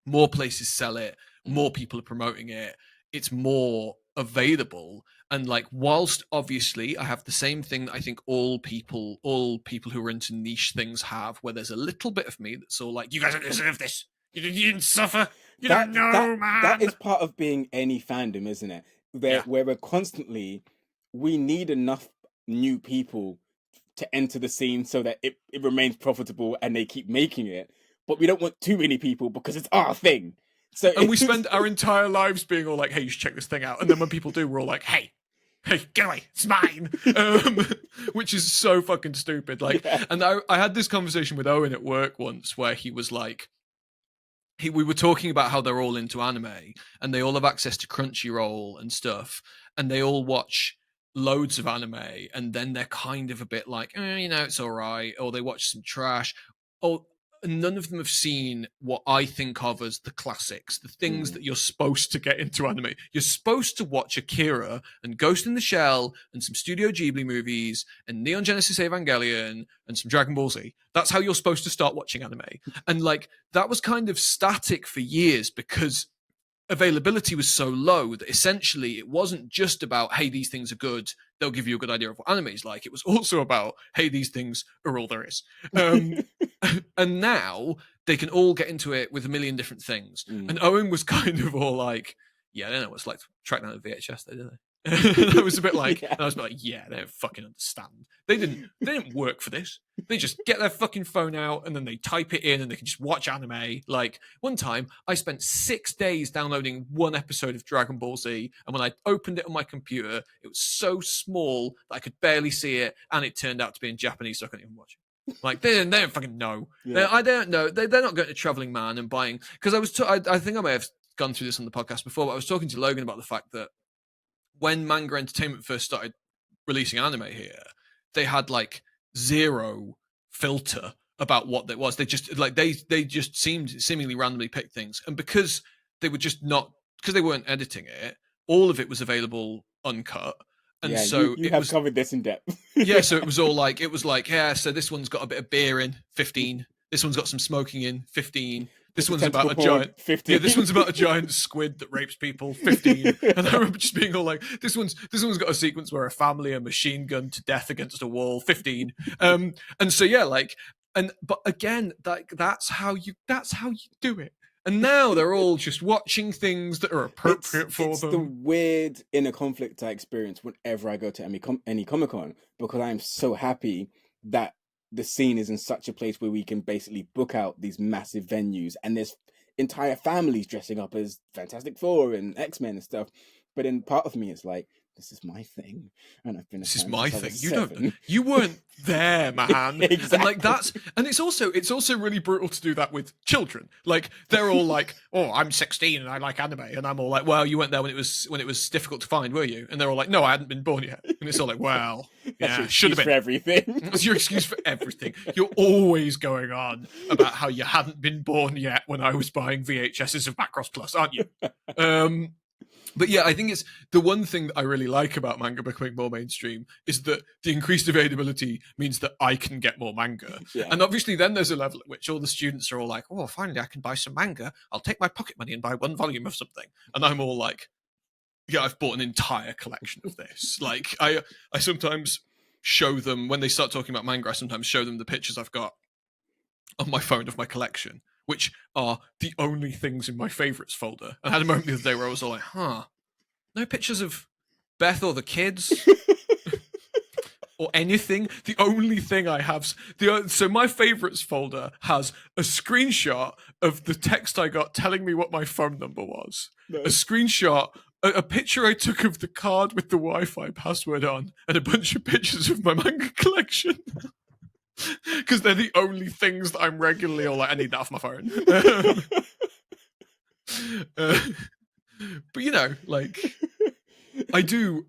more places sell it, more people are promoting it, it's more available. And like, whilst obviously I have the same thing that I think all people who are into niche things have, where there's a little bit of me that's all like, you guys don't deserve this, you didn't suffer, you don't know, man. That is part of being any fandom, isn't it? Where we're constantly, we need enough new people to enter the scene so that it remains profitable and they keep making it, but we don't want too many people because it's our thing. So and we spend our entire lives being all like, hey, you should check this thing out, and then when people do, we're all like, hey, get away, it's mine. Which is so fucking stupid. Like, and I had this conversation with Owen at work once where he was like, we were talking about how they're all into anime and they all have access to Crunchyroll and stuff, and they all watch loads of anime, and then they're kind of a bit like, it's all right, or they watch some trash, or none of them have seen what I think of as the classics, the things that you're supposed to get into anime. You're supposed to watch Akira and Ghost in the Shell and some Studio Ghibli movies and Neon Genesis Evangelion and some Dragon Ball Z. That's how you're supposed to start watching anime. And like, that was kind of static for years because availability was so low that essentially it wasn't just about, hey, these things are good, they'll give you a good idea of what anime is like. It was also about, hey, these things are all there is. And now they can all get into it with a million different things. And Owen was kind of all like, yeah, they don't know what it's like to track down a VHS, though, do they? I was a bit like, I was like, yeah, they don't fucking understand. They didn't work for this. They just get their fucking phone out and then they type it in and they can just watch anime. Like, one time I spent 6 days downloading one episode of Dragon Ball Z, and when I opened it on my computer, it was so small that I could barely see it, and it turned out to be in Japanese, so I couldn't even watch it. Like, they don't fucking know. Yeah. I don't know. They're not going to Traveling Man and buying, because I think I may have gone through this on the podcast before, but I was talking to Logan about the fact that when Manga Entertainment first started releasing anime here, they had like zero filter about what that was. They just like they just seemingly randomly picked things, and because they were just not, because they weren't editing it, all of it was available uncut. And yeah, so you have covered this in depth. Yeah, so it was like, yeah, so this one's got a bit of beer in, 15. This one's got some smoking in, 15. This one's about a giant 15. Yeah, this one's about a giant squid that rapes people, 15. And I remember just being all like, this one's got a sequence where a family are machine gunned to death against a wall, 15. And so yeah, like, but again, that's how you do it. And now they're all just watching things that are appropriate for them. It's the weird inner conflict I experience whenever I go to any Comic-Con, because I'm so happy that the scene is in such a place where we can basically book out these massive venues, and there's entire families dressing up as Fantastic Four and X-Men and stuff. But in part of me, it's like, this is my thing, and I've been. This is my thing. You weren't there, man. Exactly. And like it's also really brutal to do that with children. Like, they're all like, "Oh, I'm 16 and I like anime," and I'm all like, "Well, you weren't there when it was difficult to find, were you?" And they're all like, "No, I hadn't been born yet." And it's all like, "Well, yeah, should have been." For everything. That's your excuse for everything. You're always going on about how you hadn't been born yet when I was buying VHSs of Macross Plus, aren't you? But yeah, I think it's the one thing that I really like about manga becoming more mainstream is that the increased availability means that I can get more manga. Yeah. And obviously then there's a level at which all the students are all like, oh, finally I can buy some manga. I'll take my pocket money and buy one volume of something. And I'm all like, yeah, I've bought an entire collection of this. Like, I sometimes show them, when they start talking about manga, I sometimes show them the pictures I've got on my phone of my collection, which are the only things in my favorites folder. And I had a moment the other day where I was all like, no pictures of Beth or the kids or anything. The only thing I have, so my favorites folder has a screenshot of the text I got telling me what my phone number was. No. A screenshot, a picture I took of the card with the Wi-Fi password on, and a bunch of pictures of my manga collection. Because they're the only things that I'm regularly all like, I need that off my phone. But you know, like, I do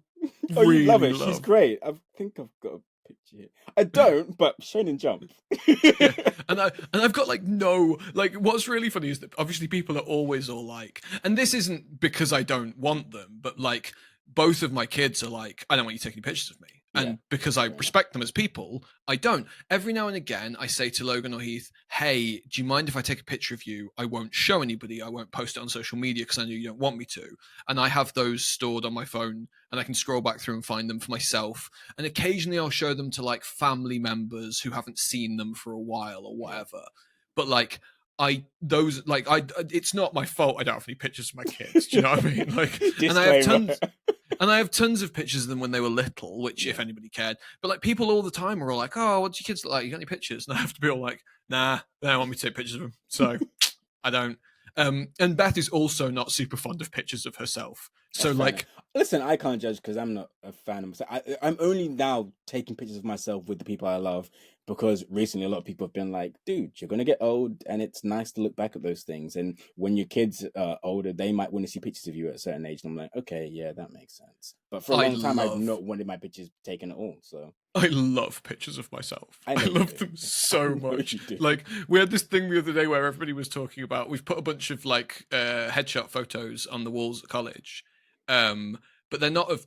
really you love it. She's great. I think I've got a picture here. I don't, but Shonen Jump. Yeah. And I've got like what's really funny is that obviously people are always all like, and this isn't because I don't want them, but like both of my kids are like, I don't want you taking pictures of me. And because I respect them as people, I don't. Every now and again, I say to Logan or Heath, hey, do you mind if I take a picture of you? I won't show anybody. I won't post it on social media because I know you don't want me to. And I have those stored on my phone and I can scroll back through and find them for myself. And occasionally I'll show them to like family members who haven't seen them for a while or whatever. But like, it's not my fault I don't have any pictures of my kids. Do you know what I mean? Like, and I have tons of pictures of them when they were little, which if anybody cared. But like people all the time are all like, "Oh, what do your kids look like? You got any pictures?" And I have to be all like, "Nah, they don't want me to take pictures of them, so I don't." And Beth is also not super fond of pictures of herself. So like, listen, I can't judge because I'm not a fan of myself. I'm only now taking pictures of myself with the people I love because recently a lot of people have been like, dude, you're going to get old and it's nice to look back at those things. And when your kids are older, they might want to see pictures of you at a certain age. And I'm like, okay, yeah, that makes sense. But for a long time, I've not wanted my pictures taken at all. So I love pictures of myself. I love them so much. Like we had this thing the other day where everybody was talking about, we've put a bunch of like headshot photos on the walls at college. But they're not of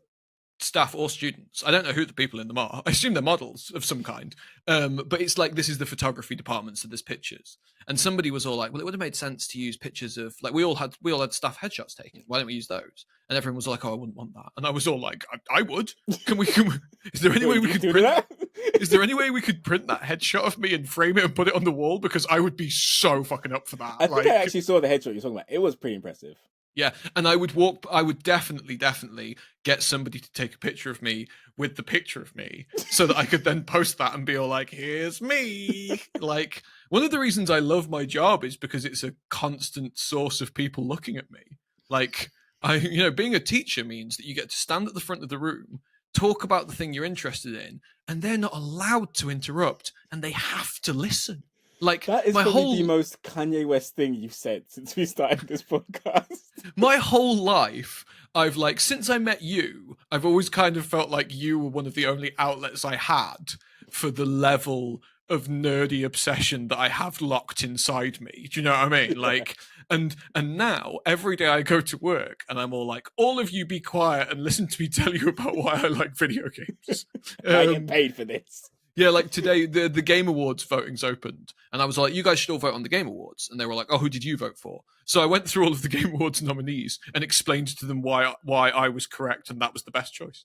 staff or students. I don't know who the people in them are. I assume they're models of some kind. But it's like, this is the photography department, so there's pictures. And somebody was all like, well, it would have made sense to use pictures of, like, we all had staff headshots taken. Why don't we use those? And everyone was like, oh, I wouldn't want that. And I was all like, I would. Can we is there any way we could print that? Is there any way we could print that headshot of me and frame it and put it on the wall? Because I would be so fucking up for that. I think I actually saw the headshot you're talking about. It was pretty impressive. Yeah, and I would definitely get somebody to take a picture of me with the picture of me so that I could then post that and be all like, here's me. Like, one of the reasons I love my job is because it's a constant source of people looking at me. Like, being a teacher means that you get to stand at the front of the room, talk about the thing you're interested in, and they're not allowed to interrupt, and they have to listen. Like, that is probably the most Kanye West thing you've said since we started this podcast. My whole life, I've like, since I met you, I've always kind of felt like you were one of the only outlets I had for the level of nerdy obsession that I have locked inside me. Do you know what I mean? Like, and now every day I go to work and I'm all like, all of you be quiet and listen to me tell you about why I like video games. I get paid for this. Yeah, like today, the Game Awards voting's opened, and I was like, you guys should all vote on the Game Awards. And they were like, oh, who did you vote for? So I went through all of the Game Awards nominees and explained to them why I was correct and that was the best choice.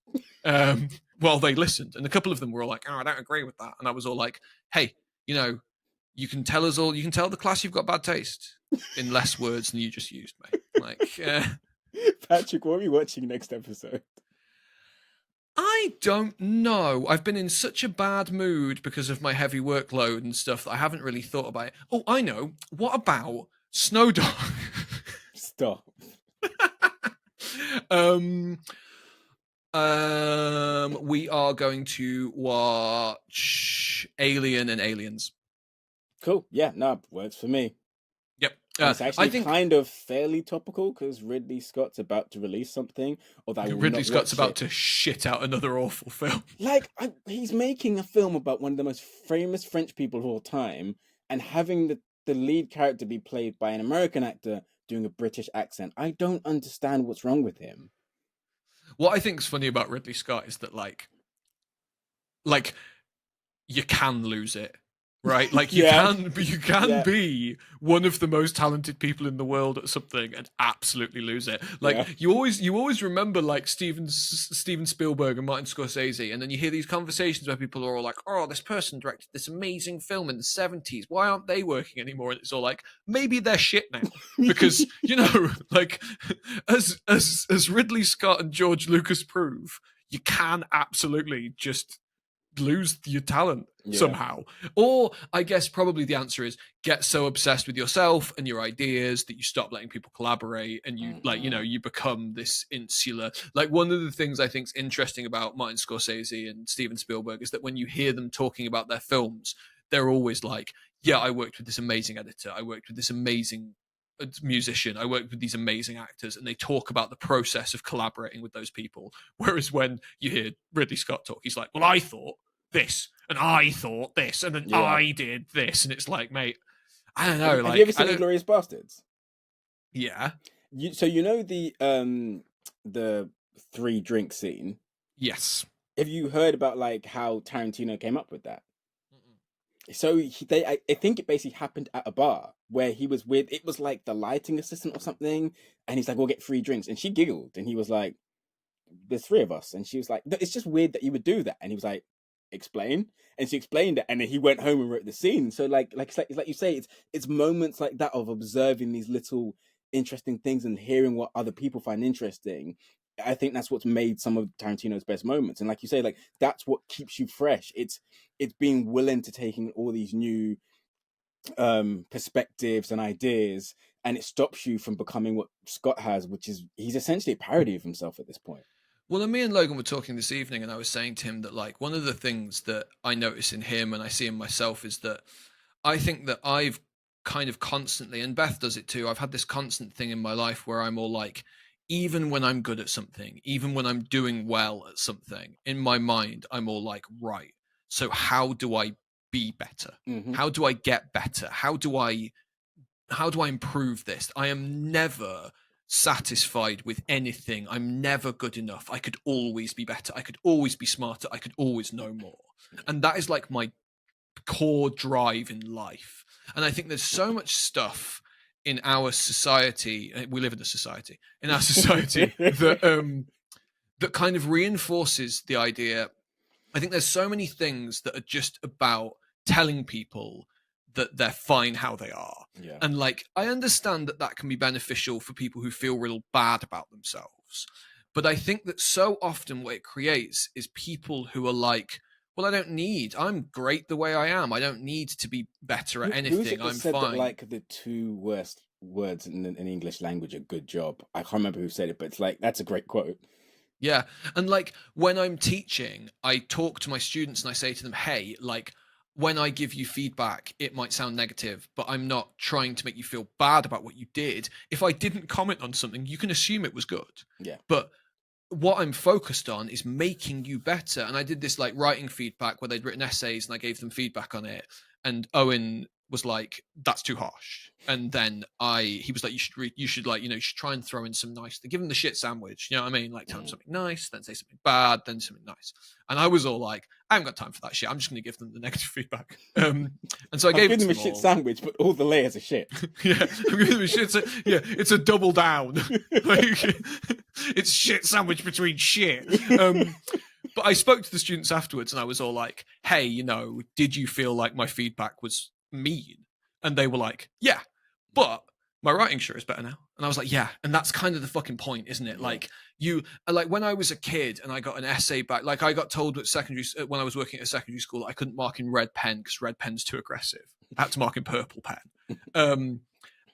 While they listened. And a couple of them were all like, oh, I don't agree with that. And I was all like, hey, you can tell the class you've got bad taste in less words than you just used, mate. Like, Patrick, what are we watching next episode? I don't know. I've been in such a bad mood because of my heavy workload and stuff that I haven't really thought about it. Oh, I know. What about Snowdog? Stop. We are going to watch Alien and Aliens. Cool. Yeah, no, works for me. Yep. It's actually kind of fairly topical because Ridley Scott's about to release something. Ridley Scott's about to shit out another awful film. Like, he's making a film about one of the most famous French people of all time and having the lead character be played by an American actor doing a British accent. I don't understand what's wrong with him. What I think is funny about Ridley Scott is that, like you can lose it. Right, like you can be one of the most talented people in the world at something and absolutely lose it. Like you always remember like Steven Spielberg and Martin Scorsese, and then you hear these conversations where people are all like, "Oh, this person directed this amazing film in the '70s. Why aren't they working anymore?" And it's all like, maybe they're shit now because like as Ridley Scott and George Lucas prove, you can absolutely just lose your talent somehow. Or I guess probably the answer is get so obsessed with yourself and your ideas that you stop letting people collaborate and you you become this insular. Like, one of the things I think is interesting about Martin Scorsese and Steven Spielberg is that when you hear them talking about their films, they're always like, yeah, I worked with this amazing editor, I worked with this amazing musician, I worked with these amazing actors, and they talk about the process of collaborating with those people. Whereas when you hear Ridley Scott talk, he's like, well, I thought this and I thought this and then I did this, and it's like, mate, I don't know. Have you ever seen Inglourious Bastards? Yeah. So you know the 3 drink scene? Yes. have you heard about like how Tarantino came up with that? Mm-mm. So I think it basically happened at a bar where he was with. It was like the lighting assistant or something, and he's like, "We'll get free drinks," and she giggled, and he was like, "There's three of us," and she was like, "It's just weird that you would do that," and he was like, "Explain," and she explained it, and then he went home and wrote the scene. So it's like you say, it's moments like that of observing these little interesting things and hearing what other people find interesting. I think that's what's made some of Tarantino's best moments. And like you say, like that's what keeps you fresh. It's being willing to take in all these new perspectives and ideas, and it stops you from becoming what Scott has, which is he's essentially a parody of himself at this point. Well, and me and Logan were talking this evening, and I was saying to him that, like, one of the things that I notice in him and I see in myself is that I think that I've kind of constantly, and Beth does it too, I've had this constant thing in my life where I'm all like, even when I'm good at something, even when I'm doing well at something, in my mind, I'm all like, right, so how do I be better? Mm-hmm. How do I get better? How do I improve this? I am never satisfied with anything. I'm never good enough. I could always be better. I could always be smarter. I could always know more. And that is like my core drive in life. And I think there's so much stuff in our society. We live in a society, in our society that kind of reinforces the idea. I think there's so many things that are just about telling people that they're fine how they are. Yeah. And like, I understand that that can be beneficial for people who feel real bad about themselves. But I think that so often what it creates is people who are like, well, I'm great the way I am. I don't need to be better at anything. Who's it that I'm said fine. that like the two worst words in English language are good job? I can't remember who said it, but it's like, that's a great quote. Yeah. And like when I'm teaching, I talk to my students and I say to them, hey, like when I give you feedback, it might sound negative, but I'm not trying to make you feel bad about what you did. If I didn't comment on something, you can assume it was good. Yeah. But what I'm focused on is making you better. And I did this like writing feedback where they'd written essays and I gave them feedback on it. And Owen was like, that's too harsh. And then he was like, you should like, you should try and throw in some nice, give him the shit sandwich. You know what I mean? Like tell him something nice, then say something bad, then something nice. And I was all like, I haven't got time for that shit. I'm just going to give them the negative feedback. And so I gave them a shit sandwich, but all the layers are shit. Yeah, I'm giving them a shit. It's a double down. Like, it's shit sandwich between shit. But I spoke to the students afterwards, and I was all like, "Hey, did you feel like my feedback was mean?" And they were like, "Yeah, but my writing sure is better now." And I was like, "Yeah," and that's kind of the fucking point, isn't it? Yeah. Like when I was a kid and I got an essay back, like I got told when I was working at a secondary school, I couldn't mark in red pen because red pen's too aggressive. I had to mark in purple pen.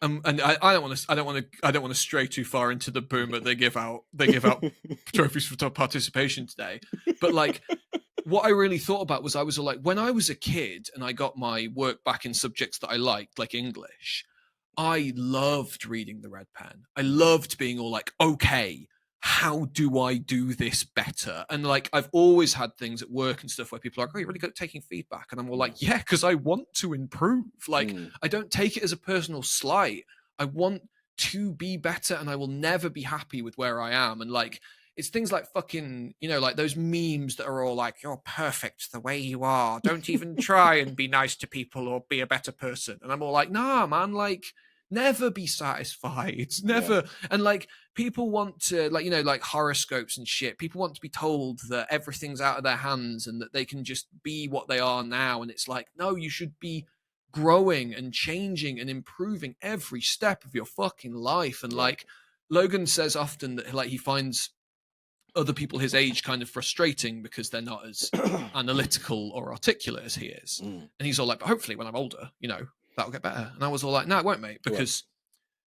And I don't want to stray too far into the boomer. They give out trophies for top participation today. But like, what I really thought about was I was like, when I was a kid and I got my work back in subjects that I liked, like English, I loved reading the red pen. I loved being all like, okay, how do I do this better? And like, I've always had things at work and stuff where people are like, oh, you're really good at taking feedback. And I'm all like, yeah, because I want to improve. Like, I don't take it as a personal slight. I want to be better and I will never be happy with where I am. And like, it's things like fucking, like those memes that are all like, you're perfect the way you are. Don't even try and be nice to people or be a better person. And I'm all like, nah, man, like, never be satisfied. Never. Yeah. And like, people want to, like horoscopes and shit. People want to be told that everything's out of their hands and that they can just be what they are now. And it's like, no, you should be growing and changing and improving every step of your fucking life. And like, Logan says often that like he finds other people his age kind of frustrating because they're not as analytical or articulate as he is. And he's all like, but hopefully when I'm older, that'll get better. And I was all like, no, it won't, mate, because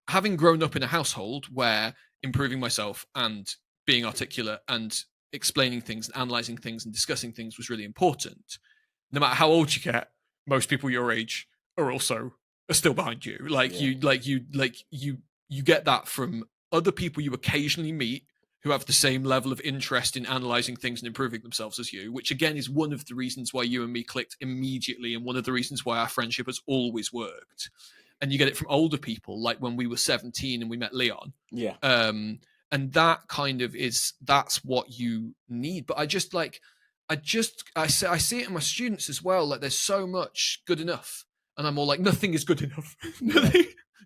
having grown up in a household where improving myself and being articulate and explaining things and analyzing things and discussing things was really important. No matter how old you get, most people your age are still behind you. Like you get that from other people you occasionally meet who have the same level of interest in analyzing things and improving themselves as you, which again is one of the reasons why you and me clicked immediately and one of the reasons why our friendship has always worked. And you get it from older people, like when we were 17 and we met Leon. Yeah. And that kind of that's what you need. But I just like, I see it in my students as well. Like there's so much good enough, and I'm all like, nothing is good enough.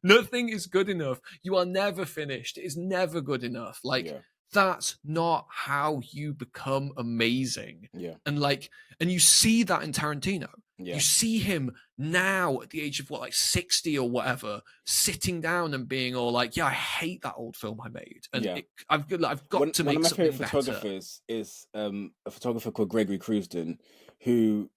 Nothing is good enough. You are never finished. It is never good enough. Like Yeah. that's not how you become amazing. Yeah. And you see that in Tarantino. Yeah. You see him now at the age of 60 or whatever, sitting down and being all like, "Yeah, I hate that old film I made, and Yeah. I've got to One make of my something favorite better." photographers is a photographer called Gregory Crewston, who,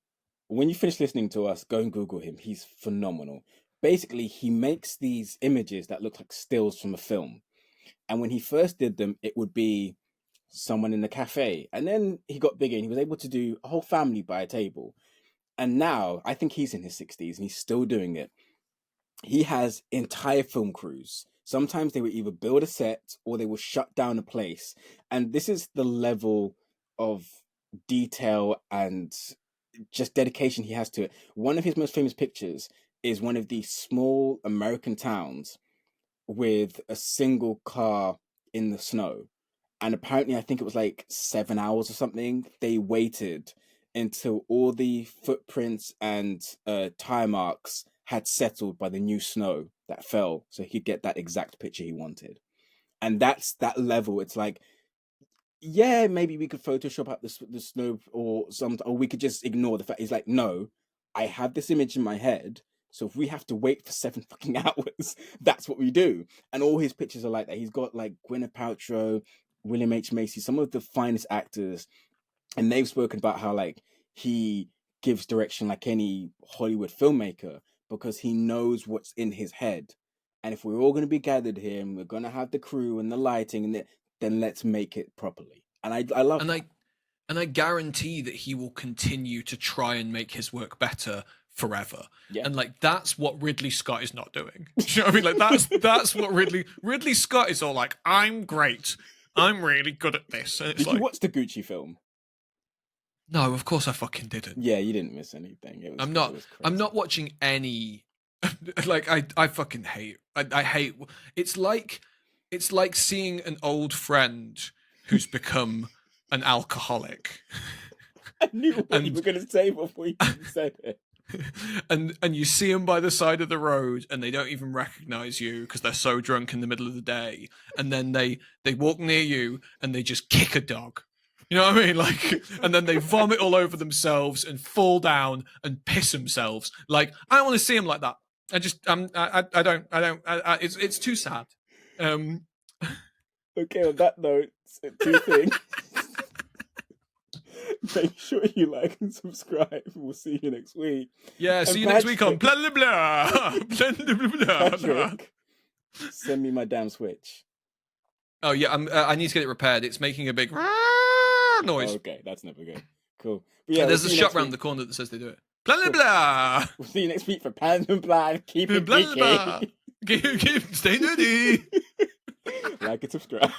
when you finish listening to us, go and Google him. He's phenomenal. Basically, he makes these images that look like stills from a film. And when he first did them, it would be someone in a cafe. And then he got bigger and he was able to do a whole family by a table. And now I think he's in his 60s and he's still doing it. He has entire film crews. Sometimes they will either build a set or they will shut down a place. And this is the level of detail and just dedication he has to it. One of his most famous pictures is one of these small American towns with a single car in the snow. And apparently, I think it was like 7 hours or something. They waited until all the footprints and tire marks had settled by the new snow that fell, so he could get that exact picture he wanted. And that's that level. It's like, yeah, maybe we could Photoshop out the snow or we could just ignore the fact. He's like, no, I have this image in my head. So if we have to wait for 7 fucking hours, that's what we do. And all his pictures are like that. He's got like Gwyneth Paltrow, William H. Macy, some of the finest actors, and they've spoken about how like he gives direction like any Hollywood filmmaker because he knows what's in his head. And if we're all going to be gathered here and we're going to have the crew and the lighting and then let's make it properly. And I love that. And I guarantee that he will continue to try and make his work better forever. Yeah. And like that's what Ridley Scott is not doing. Do you know what I mean? Like that's what Ridley Scott is all like, I'm great. I'm really good at this. And it's Did you watch the Gucci film? No, of course I fucking didn't. Yeah, you didn't miss anything. I'm not watching any like I fucking hate. I hate it's like seeing an old friend who's become an alcoholic. I knew what you were going to say before you said it. And you see them by the side of the road and they don't even recognize you because they're so drunk in the middle of the day, and then they walk near you and they just kick a dog, you know what I mean, like, and then they vomit all over themselves and fall down and piss themselves. Like I don't want to see them like that. I don't it's too sad. Okay, on that note, 2 things. Make sure you like and subscribe. We'll see you next week. Yeah, see you next week on blah blah blah. Blah blah blah. Patrick, send me my damn Switch. Oh yeah, I need to get it repaired. It's making a big noise. Oh, okay, that's never good. Cool. But yeah, there's a shop round the corner that says they do it. Blah blah blah. We'll see you next week for Plans and Plan. Keep it blah, blah, blah. Keep stay nerdy. Like and subscribe.